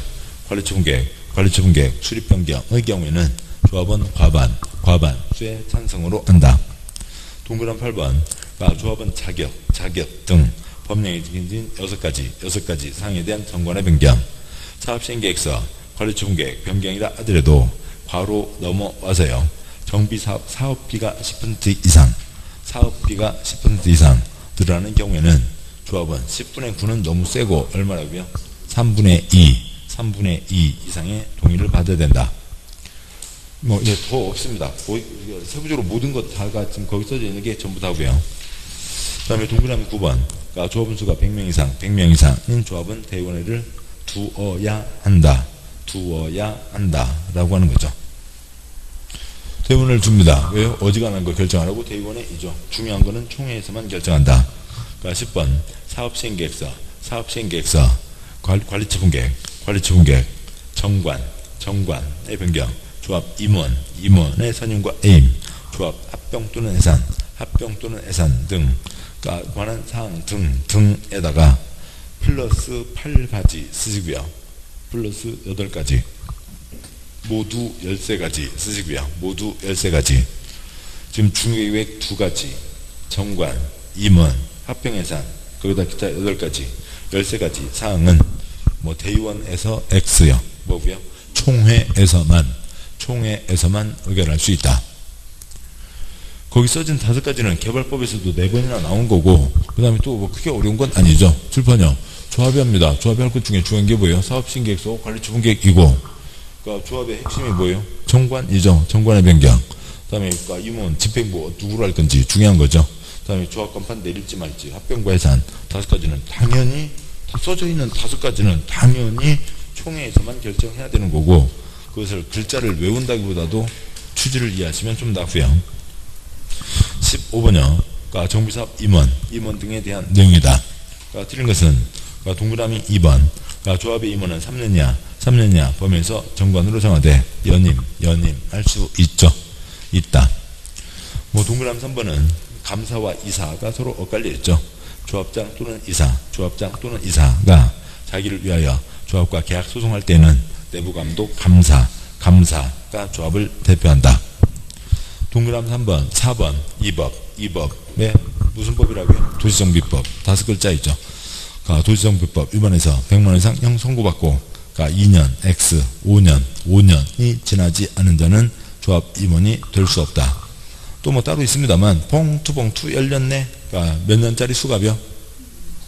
관리처분계획 수립 변경의 경우에는 조합은 과반수의 찬성으로 한다. 동그라미 8번 조합은 자격 등 법령에 적힌 6가지 사항에 대한 정관의 변경, 사업시행계획서 관리처분계획 변경이라 하더라도 괄호 넘어와서요. 사업비가 10% 이상 들어가는 경우에는 조합은 10분의 9는 너무 세고 얼마라고요? 3분의 2 이상의 동의를 받아야 된다. 더 없습니다. 세부적으로 모든 것 다가 지금 거기 써져 있는 게 전부 다고요. 그 다음에 동그라미 9번 조합원 수가 100명 이상인 조합은 대의원회를 두어야 한다 라고 하는 거죠. 대의원을 줍니다. 왜요? 어지간한 거 결정하라고 대의원회이죠. 중요한 거는 총회에서만 결정한다. 그러니까 10번 사업시행계획서 관리처분계획 정관의 변경, 조합 임원의 선임과 해임, 조합 합병 또는 해산 등 관한 사항 등에다가 플러스 8가지 쓰시고요. 플러스 8가지 모두 13가지 쓰시고요. 모두 13가지. 지금 중요계획 2가지, 정관, 임원, 합병해산, 거기다 기타 8가지, 13가지 사항은 대의원에서 X요. 뭐고요? 총회에서만 의결할 수 있다. 거기 써진 5가지는 개발법에서도 4번이나 나온 거고, 그 다음에 또 크게 어려운 건 아니죠. 출판요. 조합이 합니다. 조합이 할 것 중에 중요한 게 뭐예요? 사업시행계획서, 관리처분계획이고, 그러니까 조합의 핵심이 뭐예요? 정관이죠. 정관의 변경. 그 다음에 그러니까 임원, 집행부 누구로 할 건지 중요한 거죠. 그 다음에 조합 간판 내릴지 말지, 합병과 해산 5가지는 당연히 써져 있는 5가지는 당연히 총회에서만 결정해야 되는 거고, 그것을 글자를 외운다기보다도 취지를 이해하시면 좀 낫고요. 15번요. 그러니까 정비사업 임원 등에 대한 내용이다. 그러니까 틀린 것은 그러니까 동그라미 2번 그러니까 조합의 임원은 3년이야 범위에서 정관으로 정하되 연임 할 수 있다. 동그라미 3번은 감사와 이사가 서로 엇갈려 있죠. 조합장 또는 이사가 자기를 위하여 조합과 계약 소송할 때는 내부감독 감사가 조합을 대표한다. 동그라미 3번 4번 이 법에 무슨 법이라고요? 도시정비법 5글자 있죠. 도시정비법 위반해서 100만원 이상 형 선고받고 2년 X 5년이 지나지 않은 자는 조합 임원이 될 수 없다. 또 따로 있습니다만 봉투 열렸네. 몇 년짜리 수갑이요?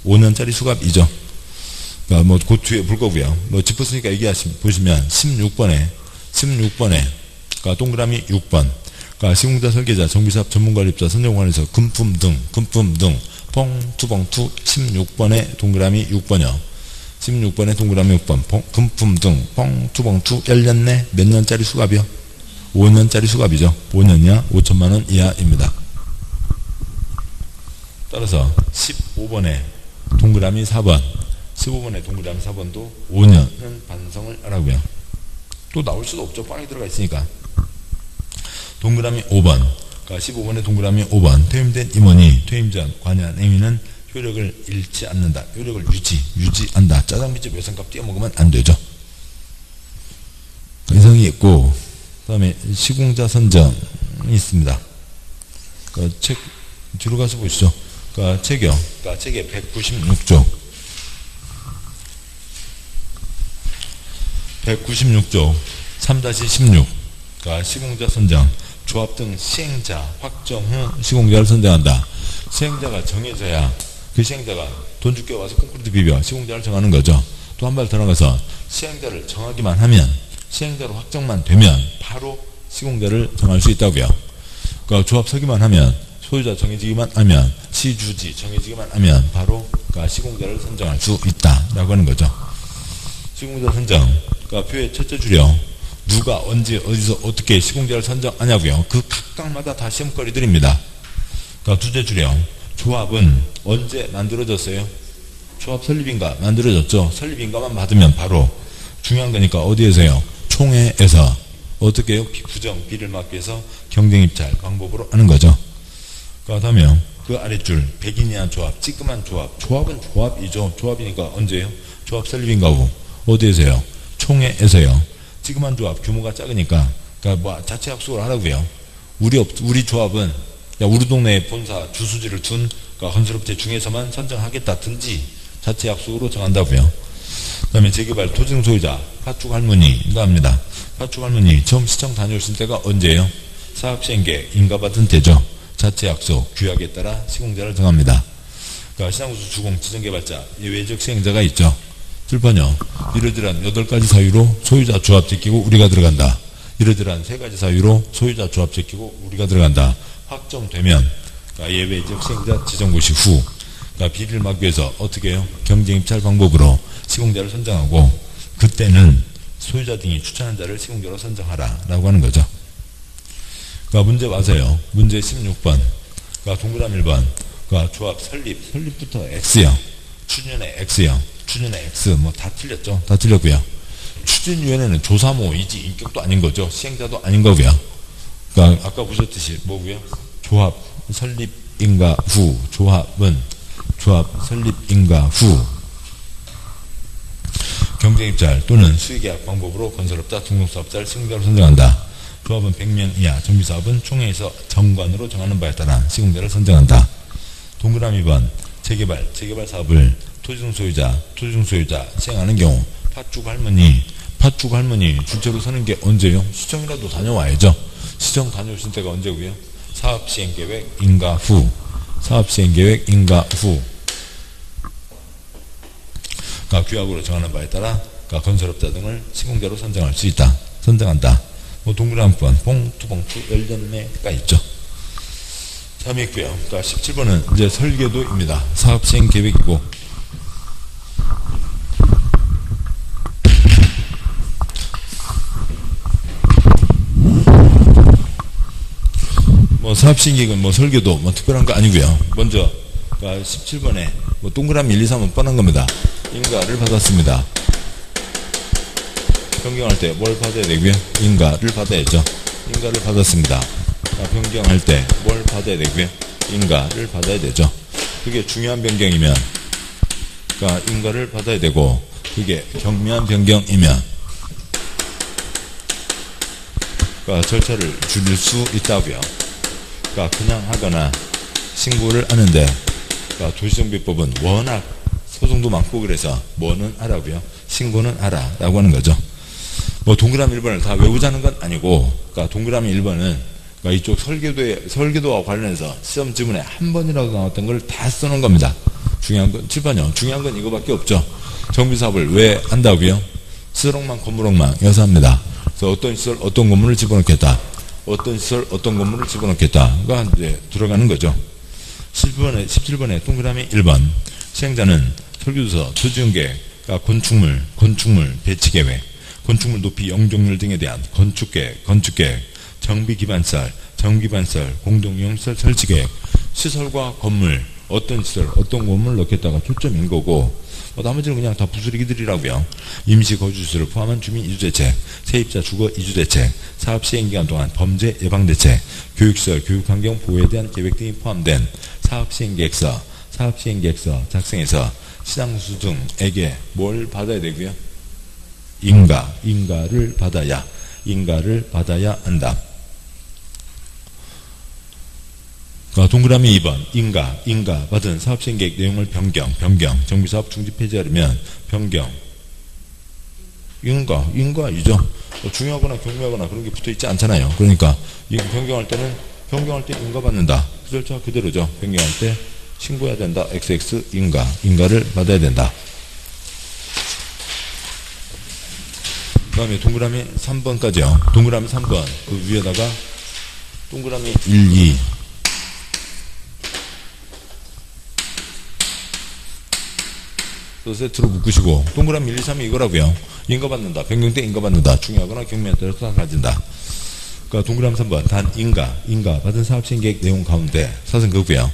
5년짜리 수갑이죠. 그 뒤에 볼 거고요. 짚었으니까 보시면 16번에 동그라미 6번 시공자 설계자 정비사업 전문관리업자 선정관리서 금품 등 봉투 16번에 동그라미 6번이요. 16번에 동그라미 6번 금품 등 봉투 열렸네. 몇 년짜리 수갑이요? 5년짜리 수갑이죠. 5년 이하 5천만원 이하입니다. 따라서 15번에 동그라미 4번 15번에 동그라미 4번도 5년은 반성을 하라고요. 또 나올 수도 없죠. 꽝이 들어가 있으니까. 동그라미 5번 15번에 동그라미 5번 퇴임된 임원이 퇴임 전 관여한 행위는 효력을 잃지 않는다. 효력을 유지한다. 짜장면집 외상값 띄어먹으면 안 되죠. 이상이 있고 그 다음에 시공자 선정이 있습니다. 책 뒤로 가서 보시죠. 책의 196조 3-16 시공자 선정 조합 등 시행자 확정 후 시공자를 선정한다. 시행자가 정해져야 그 시행자가 돈 줄게 와서 콘크리트 비벼 시공자를 정하는 거죠. 또 한 발 더 나가서 시행자를 정하기만 하면, 시행자로 확정만 되면 바로 시공자를 정할 수 있다고요. 그러니까 조합 서기만 하면, 소유자 정해지기만 하면, 시주지 정해지기만 하면 바로 그러니까 시공자를 선정할 수 있다라고 하는 거죠. 시공자 선정, 그러니까 표의 첫째 줄이요. 누가 언제 어디서 어떻게 시공자를 선정하냐고요. 그 각각마다 다 시험거리들입니다. 그러니까 둘째 줄이요. 조합은 언제 만들어졌어요? 조합 설립인가 만들어졌죠. 설립인가만 받으면 바로 중요한 거니까 어디에서요? 총회에서 어떻게 해요? 부정, 비를 막기 위해서 경쟁입찰 방법으로 하는 거죠. 그 다음에 그 아랫줄 백인이한 조합, 찌끄만 조합. 조합은 조합이죠. 조합이니까 언제요? 조합 설립인가 후 어디에서요? 총회에서요. 찌끄만 조합 규모가 작으니까 그러니까 뭐 자체 약속을 하라고요. 우리 조합은 우리 동네에 본사 주수지를 둔 그러니까 건설업체 중에서만 선정하겠다든지 자체 약속으로 정한다고요. 그 다음에 재개발 토지등 소유자 파축 할머니가 합니다. 파축 할머니 처음 시청 다녀오신 때가 언제예요? 사업시행계획 인가받은 때죠. 자체 약속 규약에 따라 시공자를 정합니다. 그러니까 시장구수 주공 지정개발자 예외적 시행자가 있죠. 7번요. 이러저러한 8가지 사유로 소유자 조합 지키고 우리가 들어간다. 이러저러한 3가지 사유로 소유자 조합 지키고 우리가 들어간다. 확정되면 그러니까 예외적 시행자 지정고시 후 그러니까 비리를 막기 위해서 어떻게 해요? 경쟁입찰 방법으로 시공자를 선정하고 그때는 소유자 등이 추천한 자를 시공자로 선정하라 라고 하는 거죠. 그러니까 문제 와서요. 문제 16번 그러니까 동그라미 1번 그러니까 조합 설립부터 X요. 추진의 X요. 추진의 X 뭐 다 틀렸죠. 다 틀렸고요. 추진위원회는 조사모이지 인격도 아닌 거죠. 시행자도 아닌 거고요. 그러니까 아까 보셨듯이 뭐고요? 조합 설립인가 후 조합은 조합 설립인가 후 경쟁입찰 또는 수의계약 방법으로 건설업자 등록사업자를 시공자로 선정한다. 조합은 100명 이하, 정비사업은 총회에서 정관으로 정하는 바에 따라 시공자를 선정한다. 동그라미 2번 재개발 사업을 토지등 소유자 시행하는 경우 파축 할머니 주체로 서는 게 언제요? 시청이라도 다녀와야죠. 시청 다녀오신 때가 언제고요? 사업시행계획 인가 후 그러니까 규약으로 정하는 바에 따라 그러니까 건설업자 등을 시공자로 선정한다. 뭐 동그라미 번 봉투 열렸네가 있죠. 다음에 있고요. 그러니까 17번은 이제 설계도입니다. 사업시행계획이고 뭐 사업시행계획은 뭐 설계도 뭐 특별한 거 아니고요. 먼저 그러니까 17번에 뭐 동그라미 1, 2, 3은 뻔한 겁니다. 인가를 받았습니다. 변경할 때 뭘 받아야 되고요? 인가를 받아야죠. 인가를 받았습니다. 변경할 때 뭘 받아야 되고요? 인가를 받아야 되죠. 그게 중요한 변경이면 그러니까 인가를 받아야 되고 그게 경미한 변경이면 그러니까 절차를 줄일 수 있다고요. 그러니까 그냥 하거나 신고를 하는데 그러니까 도시정비법은 워낙 소송도 많고 그래서 뭐는 하라고요? 신고는 하라라고 하는 거죠. 뭐 동그라미 1번을 다 외우자는 건 아니고 그러니까 동그라미 1번은 그러니까 이쪽 설계도와 관련해서 시험 지문에 한 번이라도 나왔던 걸 다 써놓은 겁니다. 중요한 건 7번이요. 중요한 건 이거밖에 없죠. 정비사업을 왜 한다고요? 시설망 건물망 여서 합니다. 그래서 어떤 시설 어떤 건물을 집어넣겠다. 어떤 시설 어떤 건물을 집어넣겠다가 이제 들어가는 거죠. 17번에 동그라미 1번 시행자는 설계도서 토지용계획 그러니까 건축물 배치계획 건축물 높이 영종률 등에 대한 건축계획 정비기반설 공동이용시설 설치계획 시설과 건물 어떤 시설 어떤 건물 넣겠다가 초점인 거고 나머지는 그냥 다 부스러기들이라고요. 임시거주시설을 포함한 주민 이주대책 세입자 주거 이주대책 사업시행기간 동안 범죄 예방대책 교육시설 교육환경 보호에 대한 계획 등이 포함된 사업시행계획서 작성해서 시장수 등에게 뭘 받아야 되고요? 인가를 받아야 한다. 동그라미 2번 인가 받은 사업시행계획 내용을 변경 정비사업 중지 폐지하려면 변경 인가이죠. 중요하거나 경미하거나 그런 게 붙어있지 않잖아요. 그러니까 변경할 때 인가 받는다. 그 절차 그대로죠. 변경할 때 신고해야 된다. XX 인가를 받아야 된다. 다음에 동그라미 3번까지요. 동그라미 3번. 그 위에다가 동그라미 1, 2. 세트로 묶으시고, 동그라미 1, 2, 3이 이거라고요. 인가받는다. 변경 때 인가받는다. 중요하거나 경미에 따라서 달라진다. 그러니까 동그라미 3번. 단 인가 받은 사업시행계획 내용 가운데 사선 그거고요.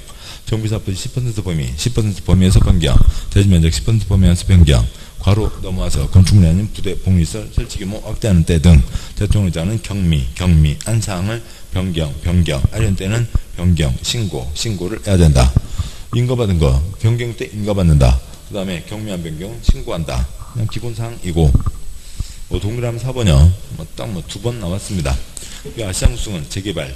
정비사업부지 10% 범위, 10% 범위에서 변경, 대지면적 10% 범위에서 변경, 괄호 넘어와서 건축물이 아닌 부대, 복리시설, 설치규모 확대하는 때 등 대통령자는 경미한 사항을 변경, 하려는 때는 변경, 신고를 해야 된다. 인가받은 거, 변경 때 인가받는다. 그 다음에 경미한 변경, 신고한다. 그냥 기본사항이고, 동그라미 4번이요. 딱 2번 나왔습니다. 시장수승은 재개발,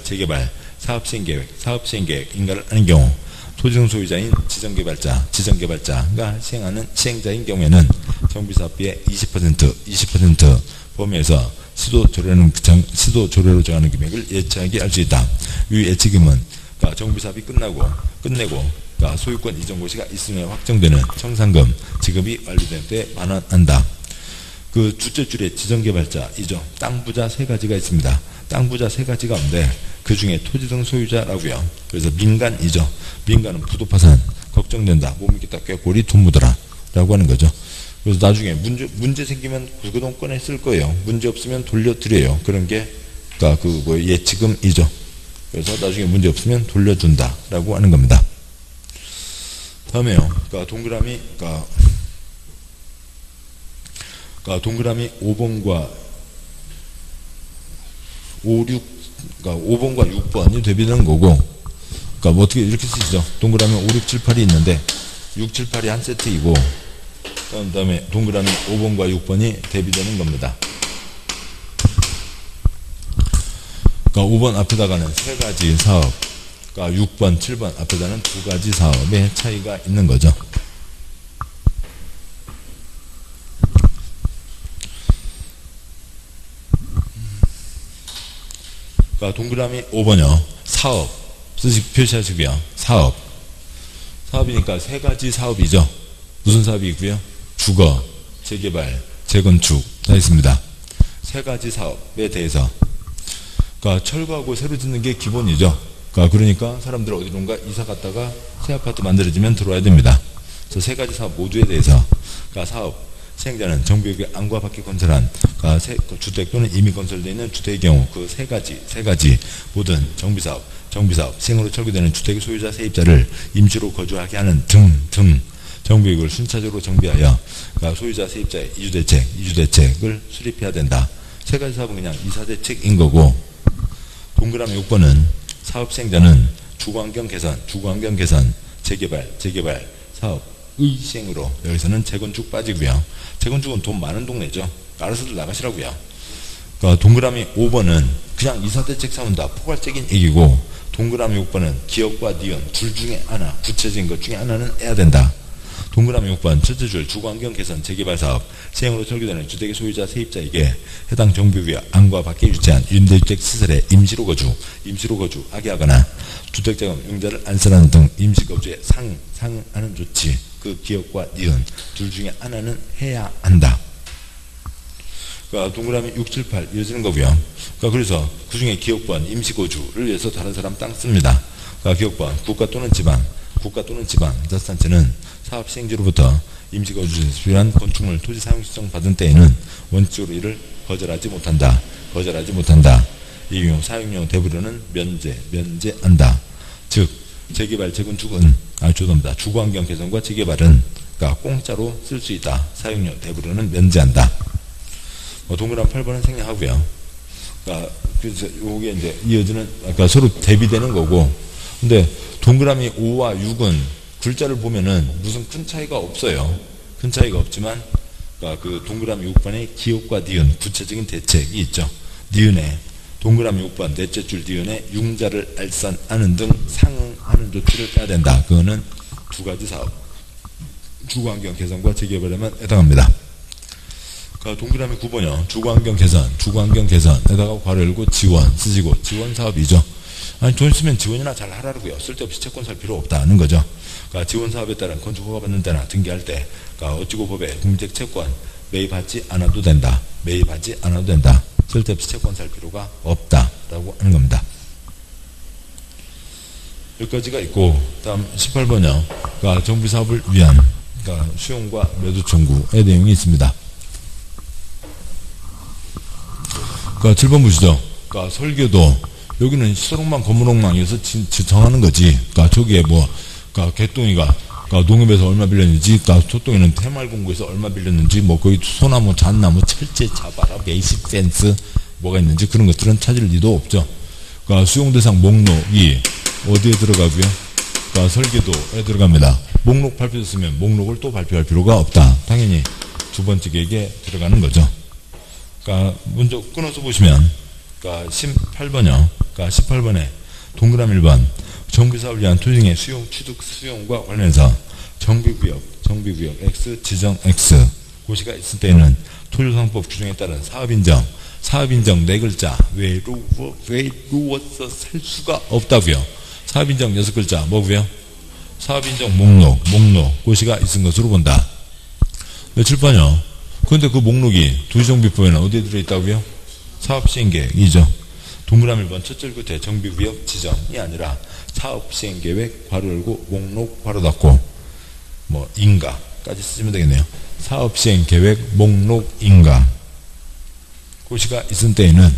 사업시행계획, 인가를 하는 경우, 토지등 소유자인 지정개발자가 시행하는 시행자인 경우에는 정비사업비의 20% 범위에서 시도조례로 정하는 금액을 예치하게 할 수 있다. 이 예치금은 정비사업이 끝내고 소유권 이전 고시가 있으면 확정되는 청산금 지급이 완료된 때 반환한다. 그 주제줄에 지정개발자이죠. 땅부자 3가지가 있습니다. 땅부자 3가지 가운데 그 중에 토지등 소유자라고요. 그래서 민간이죠. 민간은 부도파산 걱정된다. 못 믿겠다. 꾀꼬리 돈 묻어라 라고 하는 거죠. 그래서 나중에 문제 생기면 구도동권에 쓸 거예요. 문제 없으면 돌려드려요. 그런 게 예치금이죠. 그래서 나중에 문제 없으면 돌려준다 라고 하는 겁니다. 다음에요. 동그라미 5번과 5번과 6번이 대비되는 거고, 어떻게 이렇게 쓰시죠. 동그라미 5, 6, 7, 8이 있는데 6, 7, 8이 한 세트이고, 그 다음에 동그라미 5번과 6번이 대비되는 겁니다. 5번 앞에다가는 3가지 사업, 6번, 7번 앞에다는 2가지 사업의 차이가 있는 거죠. 동그라미 5번이요. 사업 표시하시고요. 사업이니까 3가지 사업이죠. 무슨 사업이 있고요? 주거, 재개발, 재건축 다 있습니다. 3가지 사업에 대해서 철거하고 새로 짓는 게 기본이죠. 그러니까 사람들 어디론가 이사 갔다가 새 아파트 만들어지면 들어와야 됩니다. 저 3가지 사업 모두에 대해서 사업 시행자는 정부의 안과 밖에 건설한 주택 또는 이미 건설되어 있는 주택의 경우 그 3가지 모든 정비사업 시행으로 철거되는 주택의 소유자 세입자를 임시로 거주하게 하는 등 정부이익을 순차적으로 정비하여 소유자 세입자의 이주대책을 수립해야 된다. 3가지 사업은 그냥 이사대책인 거고, 동그라미 6번은 사업 시행자는 주거환경 개선, 재개발 사업의 시행으로, 여기서는 재건축 빠지고요. 재건축은 돈 많은 동네죠. 알아서들 나가시라고요. 동그라미 5번은 그냥 이사대책 세운다. 포괄적인 얘기고, 동그라미 6번은 기업과 니은 둘 중에 하나, 구체적인 것 중에 하나는 해야 된다. 동그라미 6번 첫째 줄 주거환경 개선 재개발 사업 시행으로 설계되는 주택의 소유자 세입자에게 해당 정부의 안과 밖에 유치한 임대주택 시설에 임시로 거주하게 하거나 주택자금 융자를 안설하는 등 임시거주에 상응하는 조치, 그 기업과 니은 둘 중에 하나는 해야 한다. 동그라미 6, 7, 8 이어지는 거고요. 그래서 그 중에 기업권 임시거주를 위해서 다른 사람 땅 씁니다. 기업권 국가 또는 지방 자치단체는 사업 시행지로부터 임시거주에 필요한 건축물 토지 사용 신청 받은 때에는 원칙적으로 이를 거절하지 못한다. 이 경우 사용료 대부료는 면제한다. 즉 재개발 재건축은 주거환경 개선과 재개발은 공짜로 쓸 수 있다. 사용료 대부료는 면제한다. 동그라미 8번은 생략하고요. 그래서 요게 이제 이어지는 서로 대비되는 거고, 근데 동그라미 5와 6은 글자를 보면은 무슨 큰 차이가 없어요. 큰 차이가 없지만 그 동그라미 6번에 기업과 니은 구체적인 대책이 있죠. 니은에 동그라미 6번 넷째 줄 니은에 융자를 알선하는 등 상응하는 조치를 해야 된다. 그거는 2가지 사업 주거환경 개선과 재개발에만 해당합니다. 동그라미 9번이요. 주거환경 개선에다가 괄호 열고 지원 쓰시고, 지원 사업이죠. 돈 쓰면 지원이나 잘 하라고요. 쓸데없이 채권 살 필요 없다는 거죠. 지원 사업에 따른 건축 허가 받는 때나 등기할 때 어찌고 법에 국민적 채권 매입하지 않아도 된다. 매입하지 않아도 된다. 쓸데없이 채권 살 필요가 없다라고 하는 겁니다. 여기까지가 있고, 다음 18번이요. 그러니까 정비사업을 위한 그러니까 수용과 매도 청구의 내용이 있습니다. 그러니까 7번 보시죠. 그러니까 설계도 여기는 시설공망 건물공망에서 정하는 거지. 그러니까 저기에 뭐 그러니까 개똥이가 그러니까 농협에서 얼마 빌렸는지, 그러니까 소똥이는 새마을공구에서 얼마 빌렸는지, 뭐 거기 소나무, 잣나무, 철제, 자바라, 베이식 펜스 뭐가 있는지 그런 것들은 찾을 리도 없죠. 그러니까 수용대상 목록이 어디에 들어가고요? 그러니까 설계도에 들어갑니다. 목록 발표됐으면 목록을 또 발표할 필요가 없다. 당연히 두 번째 계획에 들어가는 거죠. 그러니까 먼저 끊어서 보시면 그러니까 18번이요. 그러니까 18번에 동그라미 1번 정비사업을 위한 토지의 수용, 취득, 수용과 관련해서 정비구역 X, 지정 X 고시가 있을 때에는 토지상법 규정에 따른 사업인정 네 글자 외로워서 살 수가 없다고요. 사업인정 6글자 뭐고요? 사업인정 목록 고시가 있은 것으로 본다. 7번이요. 그런데 그 목록이 도시정비법에는 어디에 들어있다고요? 사업시행계획이죠. 동그라미 1번 첫줄 끝에 정비구역 지정이 아니라 사업시행계획 괄호 열고 목록 괄호 닫고 뭐 인가까지 쓰시면 되겠네요. 사업시행계획 목록 인가 고시가 있을 때에는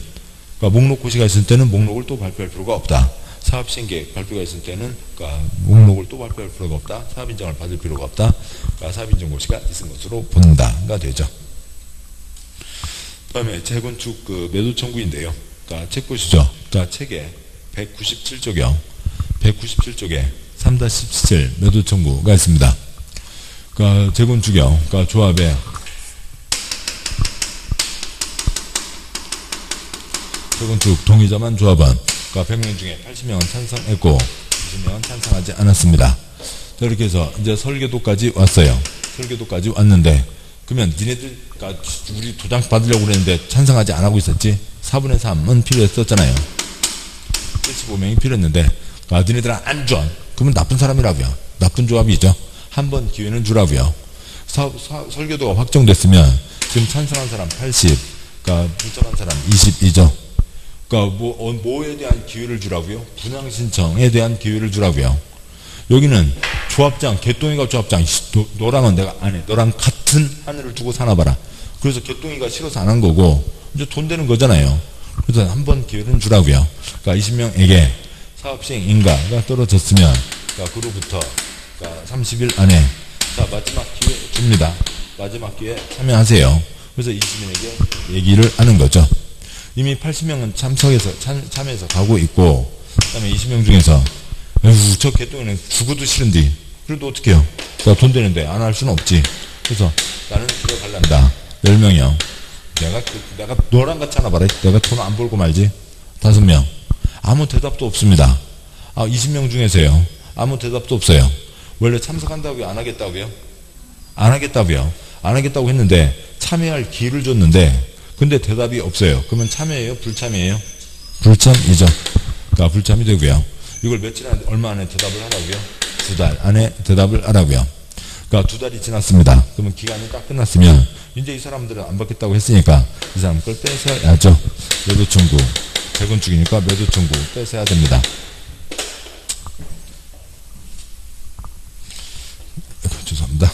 그러니까 목록 고시가 있을 때는 목록을 또 발표할 필요가 없다. 사업시행계획 발표가 있을 때는 그러니까 목록을 또 발표할 필요가 없다. 사업인정을 받을 필요가 없다. 그러니까 사업인정 고시가 있은 것으로 본다가 되죠. 그 다음에 재건축 그 매도 청구인데요. 그러니까 책 보시죠. 그러니까 책에 197쪽이요. 197쪽에 3-17 매도 청구가 있습니다. 그러니까 재건축이요. 그러니까 조합에 재건축 동의자만 조합은 그러니까 100명 중에 80명은 찬성했고 20명은 찬성하지 않았습니다. 자, 이렇게 해서 이제 설계도까지 왔어요. 설계도까지 왔는데 그러면 니네들 그러니까 우리 도장 받으려고 그랬는데 찬성하지 않고 있었지. 4분의 3은 필요했었잖아요. 75명이 필요했는데 그러니까 니네들은 안 줘. 그러면 나쁜 사람이라고요. 나쁜 조합이죠. 한 번 기회는 주라고요. 설계도가 확정됐으면 지금 찬성한 사람 80, 그러니까 불참한 사람 22죠. 그러니까 뭐에 대한 기회를 주라고요? 분양 신청에 대한 기회를 주라고요. 여기는 조합장, 개똥이가 조합장, 너랑은 내가 안 해. 너랑 같은 하늘을 두고 사나봐라. 그래서 개똥이가 싫어서 안 한 거고 이제 돈 되는 거잖아요. 그래서 한 번 기회는 주라고요. 그러니까 20명에게 사업시행 인가가 떨어졌으면 그러니까 그로부터 그러니까 30일 안에 자 마지막 기회 줍니다. 마지막 기회 참여하세요. 그래서 20명에게 얘기를 하는 거죠. 이미 80명은 참여해서 가고 있고 그 다음에 20명 중에서 에휴 저 개똥이는 죽어도 싫은데 그래도 어떡해요. 그러니까 돈 되는데 안 할 수는 없지. 그래서 나는 들어갈란다. 10명이요. 내가 너랑 같이 하나 봐라. 내가 돈 안 벌고 말지. 5명. 아무 대답도 없습니다. 20명 중에서요. 아무 대답도 없어요. 원래 참석한다고요? 안 하겠다고요? 안 하겠다고요. 안 하겠다고 했는데 참여할 기회를 줬는데 근데 대답이 없어요. 그러면 참여예요? 불참이에요? 불참이죠. 그러니까 불참이 되고요. 이걸 며칠 안에 얼마 안에 대답을 하라고요? 2달 안에 대답을 하라고요. 그러니까 2달이 지났습니다. 그러면 기간이 딱 끝났으면 이제 이 사람들은 안 받겠다고 했으니까 이 사람 걸 뺏어야죠. 매도 청구. 재건축이니까 매도 청구 뺏어야 됩니다. 죄송합니다.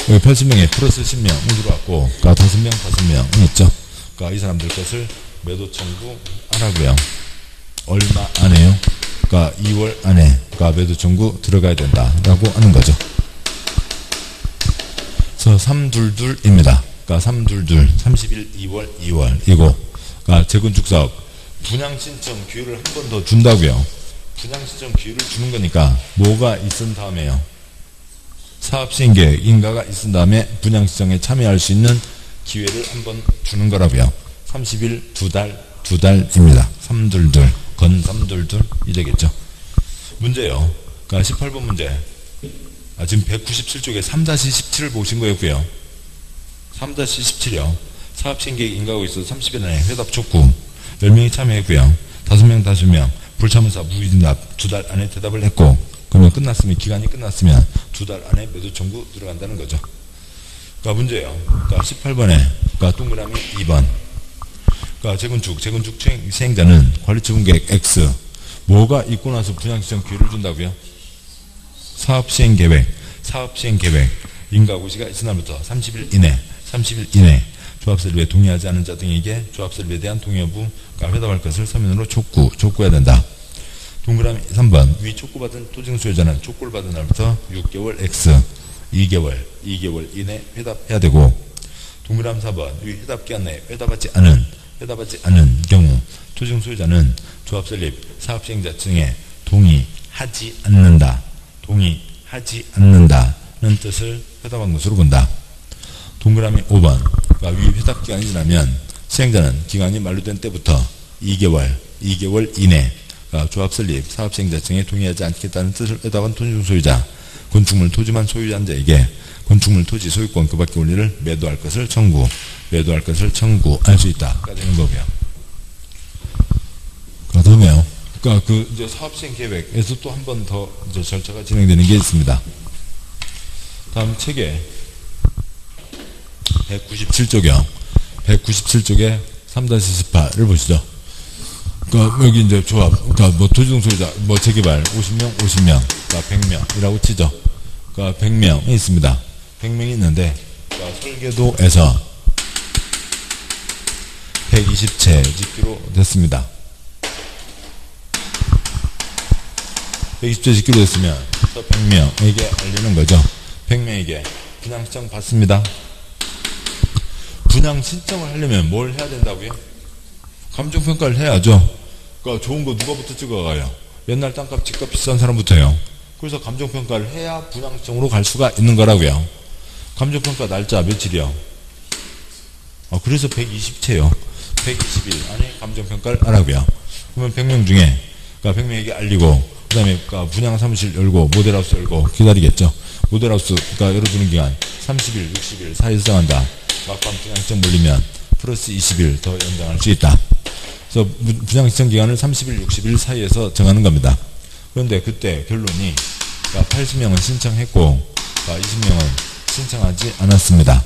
여기 80명에 플러스 10명이 들어왔고, 그러니까 5명 있죠. 그러니까 이 사람들 것을 매도 청구 하라고요. 얼마 안에요? 그러니까 2월 안에 그러니까 매도 청구 들어가야 된다라고 하는 거죠. 그래서 322입니다. 그러니까 322, 30일 2월이고, 그러니까 재건축 사업 분양 신청 기회를 한 번 더 준다고요. 분양 신청 기회를 주는 거니까 뭐가 있은 다음에요? 사업시행계획 인가가 있은 다음에 분양 신청에 참여할 수 있는 기회를 한 번 주는 거라고요. 30일 2달입니다. 322 건 322이 되겠죠. 문제요. 그러니까 18번 문제. 지금 197쪽에 3-17을 보신 거였고요. 3-17이요. 사업시행계획 인가가 있어서 30일 안에 회답 촉구 10명이 참여했고요. 5명 불참원사 무위답 2달 안에 대답을 했고 그러면 끝났으면 기간이 끝났으면 2달 안에 매도 청구 들어간다는 거죠. 문제예요. 18번에 동그라미 2번. 재건축 시행자는 관리처분계획 X. 뭐가 있고 나서 분양시청 기회를 준다고요? 사업시행계획. 인가고시가 있은 날부터 30일 이내 조합설립에 동의하지 않은 자 등에게 조합설립에 대한 동의 여부 회답할 것을 서면으로 촉구해야 된다. 동그라미 3번. 위 촉구받은 토지 소유자는 촉구를 받은 날부터 6개월 X 2개월 이내 회답해야 되고, 동그라미 4번. 위 회답기간 내에 회답하지 않은 경우 토지 소유자는 조합설립 사업시행자 등에 동의하지 않는다는 뜻을 회답한 것으로 본다. 동그라미 5번. 위 회답기간이 지나면 시행자는 기간이 만료된 때부터 2개월 이내 조합설립 사업시행자 등에 동의하지 않겠다는 뜻을 회답한 토지 소유자, 건축물 토지만 소유한 자에게 건축물 토지 소유권 그 밖의 권리를 매도할 것을 청구할 수 있다가 되는 거고요. 그 다음에요. 이제 사업시행 계획에서 또 한 번 더 절차가 진행되는 게 있습니다. 다음 책에 197쪽이요. 197쪽에 3-18을 보시죠. 여기 이제 조합, 토지동 소유자, 재개발 50명, 100명이라고 치죠. 100명이 있습니다. 100명이 있는데, 설계도에서 120채 짓기로 됐습니다. 120채 짓기로 됐으면, 100명에게 알리는 거죠. 100명에게 분양 신청 받습니다. 분양 신청을 하려면 뭘 해야 된다고요? 감정평가를 해야죠. 좋은 거 누가부터 찍어가요? 옛날 땅값, 집값 비싼 사람부터요. 그래서 감정평가를 해야 분양 신청으로 갈 수가 있는 거라고요. 감정평가 날짜 며칠이요? 그래서 120채요. 120일 안에 감정평가를 하라고요. 그러면 100명 중에 100명에게 알리고, 그 다음에 분양 사무실 열고 모델하우스 열고 기다리겠죠. 모델하우스가 열어주는 기간 30일, 60일 사이에서 정한다. 막판 분양 신청 몰리면 플러스 20일 더 연장할 수 있다. 그래서 분양 신청 기간을 30일, 60일 사이에서 정하는 겁니다. 그런데 그때 결론이 80명은 신청했고 20명은 신청하지 않았습니다.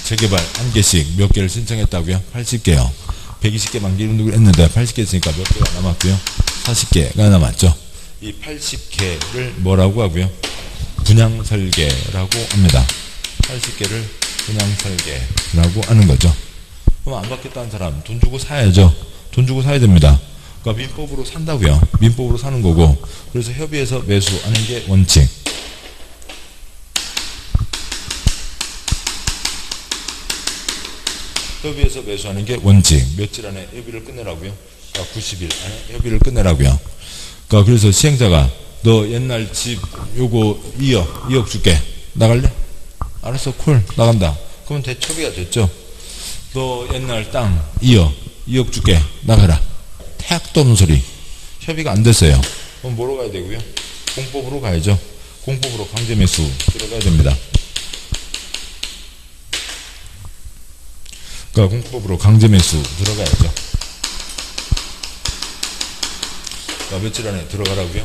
재개발 1개씩 몇 개를 신청했다고요? 80개요. 120개 만기로 했는데 80개 있으니까 몇 개가 남았고요? 40개가 남았죠. 이 80개를 뭐라고 하고요? 분양설계라고 합니다. 80개를 분양설계라고 하는 거죠. 그럼 안 받겠다는 사람 돈 주고 사야죠. 돈 주고 사야 됩니다. 민법으로 산다고요. 민법으로 사는 거고, 그래서 협의해서 매수하는 게 원칙. 협의해서 매수하는 게 원칙. 며칠 안에 협의를 끝내라고요? 90일 안에 협의를 끝내라고요. 그래서 시행자가 너 옛날 집 요거 2억 줄게. 나갈래? 알았어, 콜. 나간다. 그러면 대첩의가 됐죠. 너 옛날 땅 2억 줄게. 나가라. 태학도 없는 소리. 협의가 안 됐어요. 그럼 뭐로 가야 되고요? 공법으로 가야죠. 공법으로 강제매수 들어가야 됩니다. 공법으로 강제매수 들어가야죠. 며칠 안에 들어가라고요?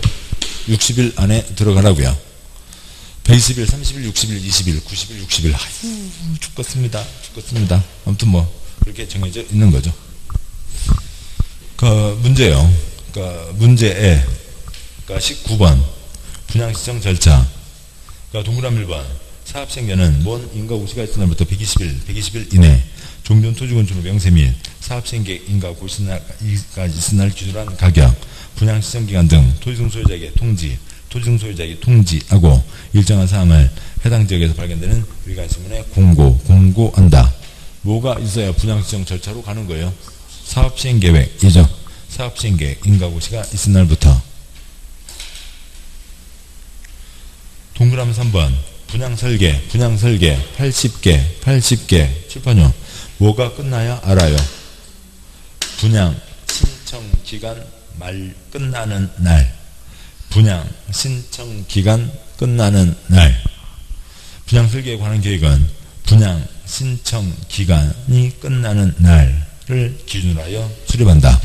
60일 안에 들어가라고요. 120일, 30일, 60일, 20일, 90일, 60일. 아유, 죽겠습니다. 아무튼 그렇게 정해져 있는 거죠. 문제요. 문제에 19번 분양신청 절차. 동그라미 1번. 사업시행자는 먼 인가고시가 있은 날부터 120일 이내 종전 토지건축물 명세 및 사업시행계획 인가고시가 있은 날 기준한 가격, 분양신청기간 등 토지등 소유자에게 통지하고 일정한 사항을 해당 지역에서 발견되는 위관신문에 공고한다. 뭐가 있어야 분양신청 절차로 가는 거예요? 사업시행계획이죠. 사업시행계획 인가고시가 있은 날부터. 동그라미 3번 분양설계 80개 칠판요. 뭐가 끝나야 알아요? 분양 신청 기간 끝나는 날. 분양 신청 기간 끝나는 날. 분양 설계에 관한 계획은 분양 신청 기간이 끝나는 날을 기준으로 하여 수립한다.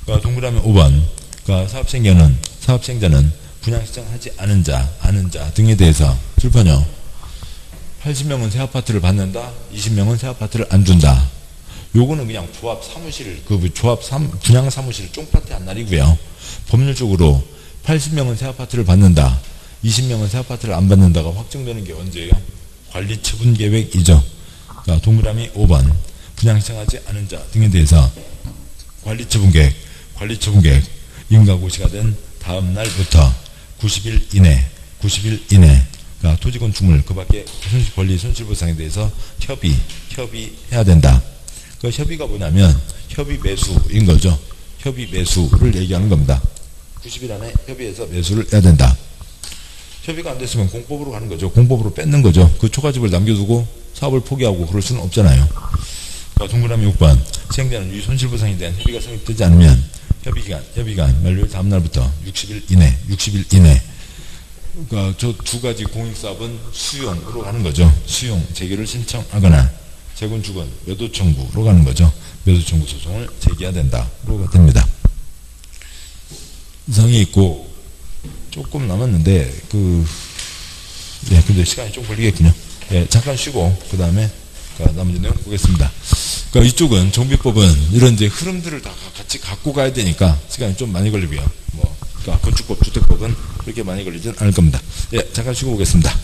동그라미 5번 사업시행자는 분양 신청하지 않은 자, 아는 자 등에 대해서 출판요. 80명은 새 아파트를 받는다. 20명은 새 아파트를 안 준다. 요거는 그냥 조합 사무실, 분양 사무실 쫑파티 한 날이고요. 법률적으로 80명은 새 아파트를 받는다. 20명은 새 아파트를 안 받는다가 확정되는 게 언제예요? 관리 처분 계획이죠. 그러니까 동그라미 5번. 분양 신청하지 않은 자 등에 대해서 관리 처분 계획 인가고시가 된 다음 날부터 90일 이내 그러니까 토지 건축물 그 밖에 권리 손실보상에 대해서 협의해야 된다. 그 협의가 뭐냐면 협의 매수인 거죠. 협의 매수를 얘기하는 겁니다. 90일 안에 협의해서 매수를 해야 된다. 협의가 안 됐으면 공법으로 가는 거죠. 공법으로 뺏는 거죠. 그 초과집을 남겨두고 사업을 포기하고 그럴 수는 없잖아요. 그러니까 동그라미 6번 시행되는 유손실보상에 대한 협의가 성립되지 않으면 협의기간 만료일 다음 날부터 60일 이내 그러니까 저 두 가지 공익사업은 수용으로 가는 거죠. 수용 재개를 신청하거나 재건축은 매도 청구로 가는 거죠. 매도 청구 소송을 제기해야 된다로 됩니다. 이상이 있고 조금 남았는데 근데 시간이 좀 걸리겠군요. 잠깐 쉬고 그 다음에 나머지 내용 보겠습니다. 그러니까 이쪽은 정비법은 이런 이제 흐름들을 다 같이 갖고 가야 되니까 시간이 좀 많이 걸리고요. 그러니까 건축법, 주택법은 그렇게 많이 걸리진 않을 겁니다. 잠깐 쉬고 오겠습니다.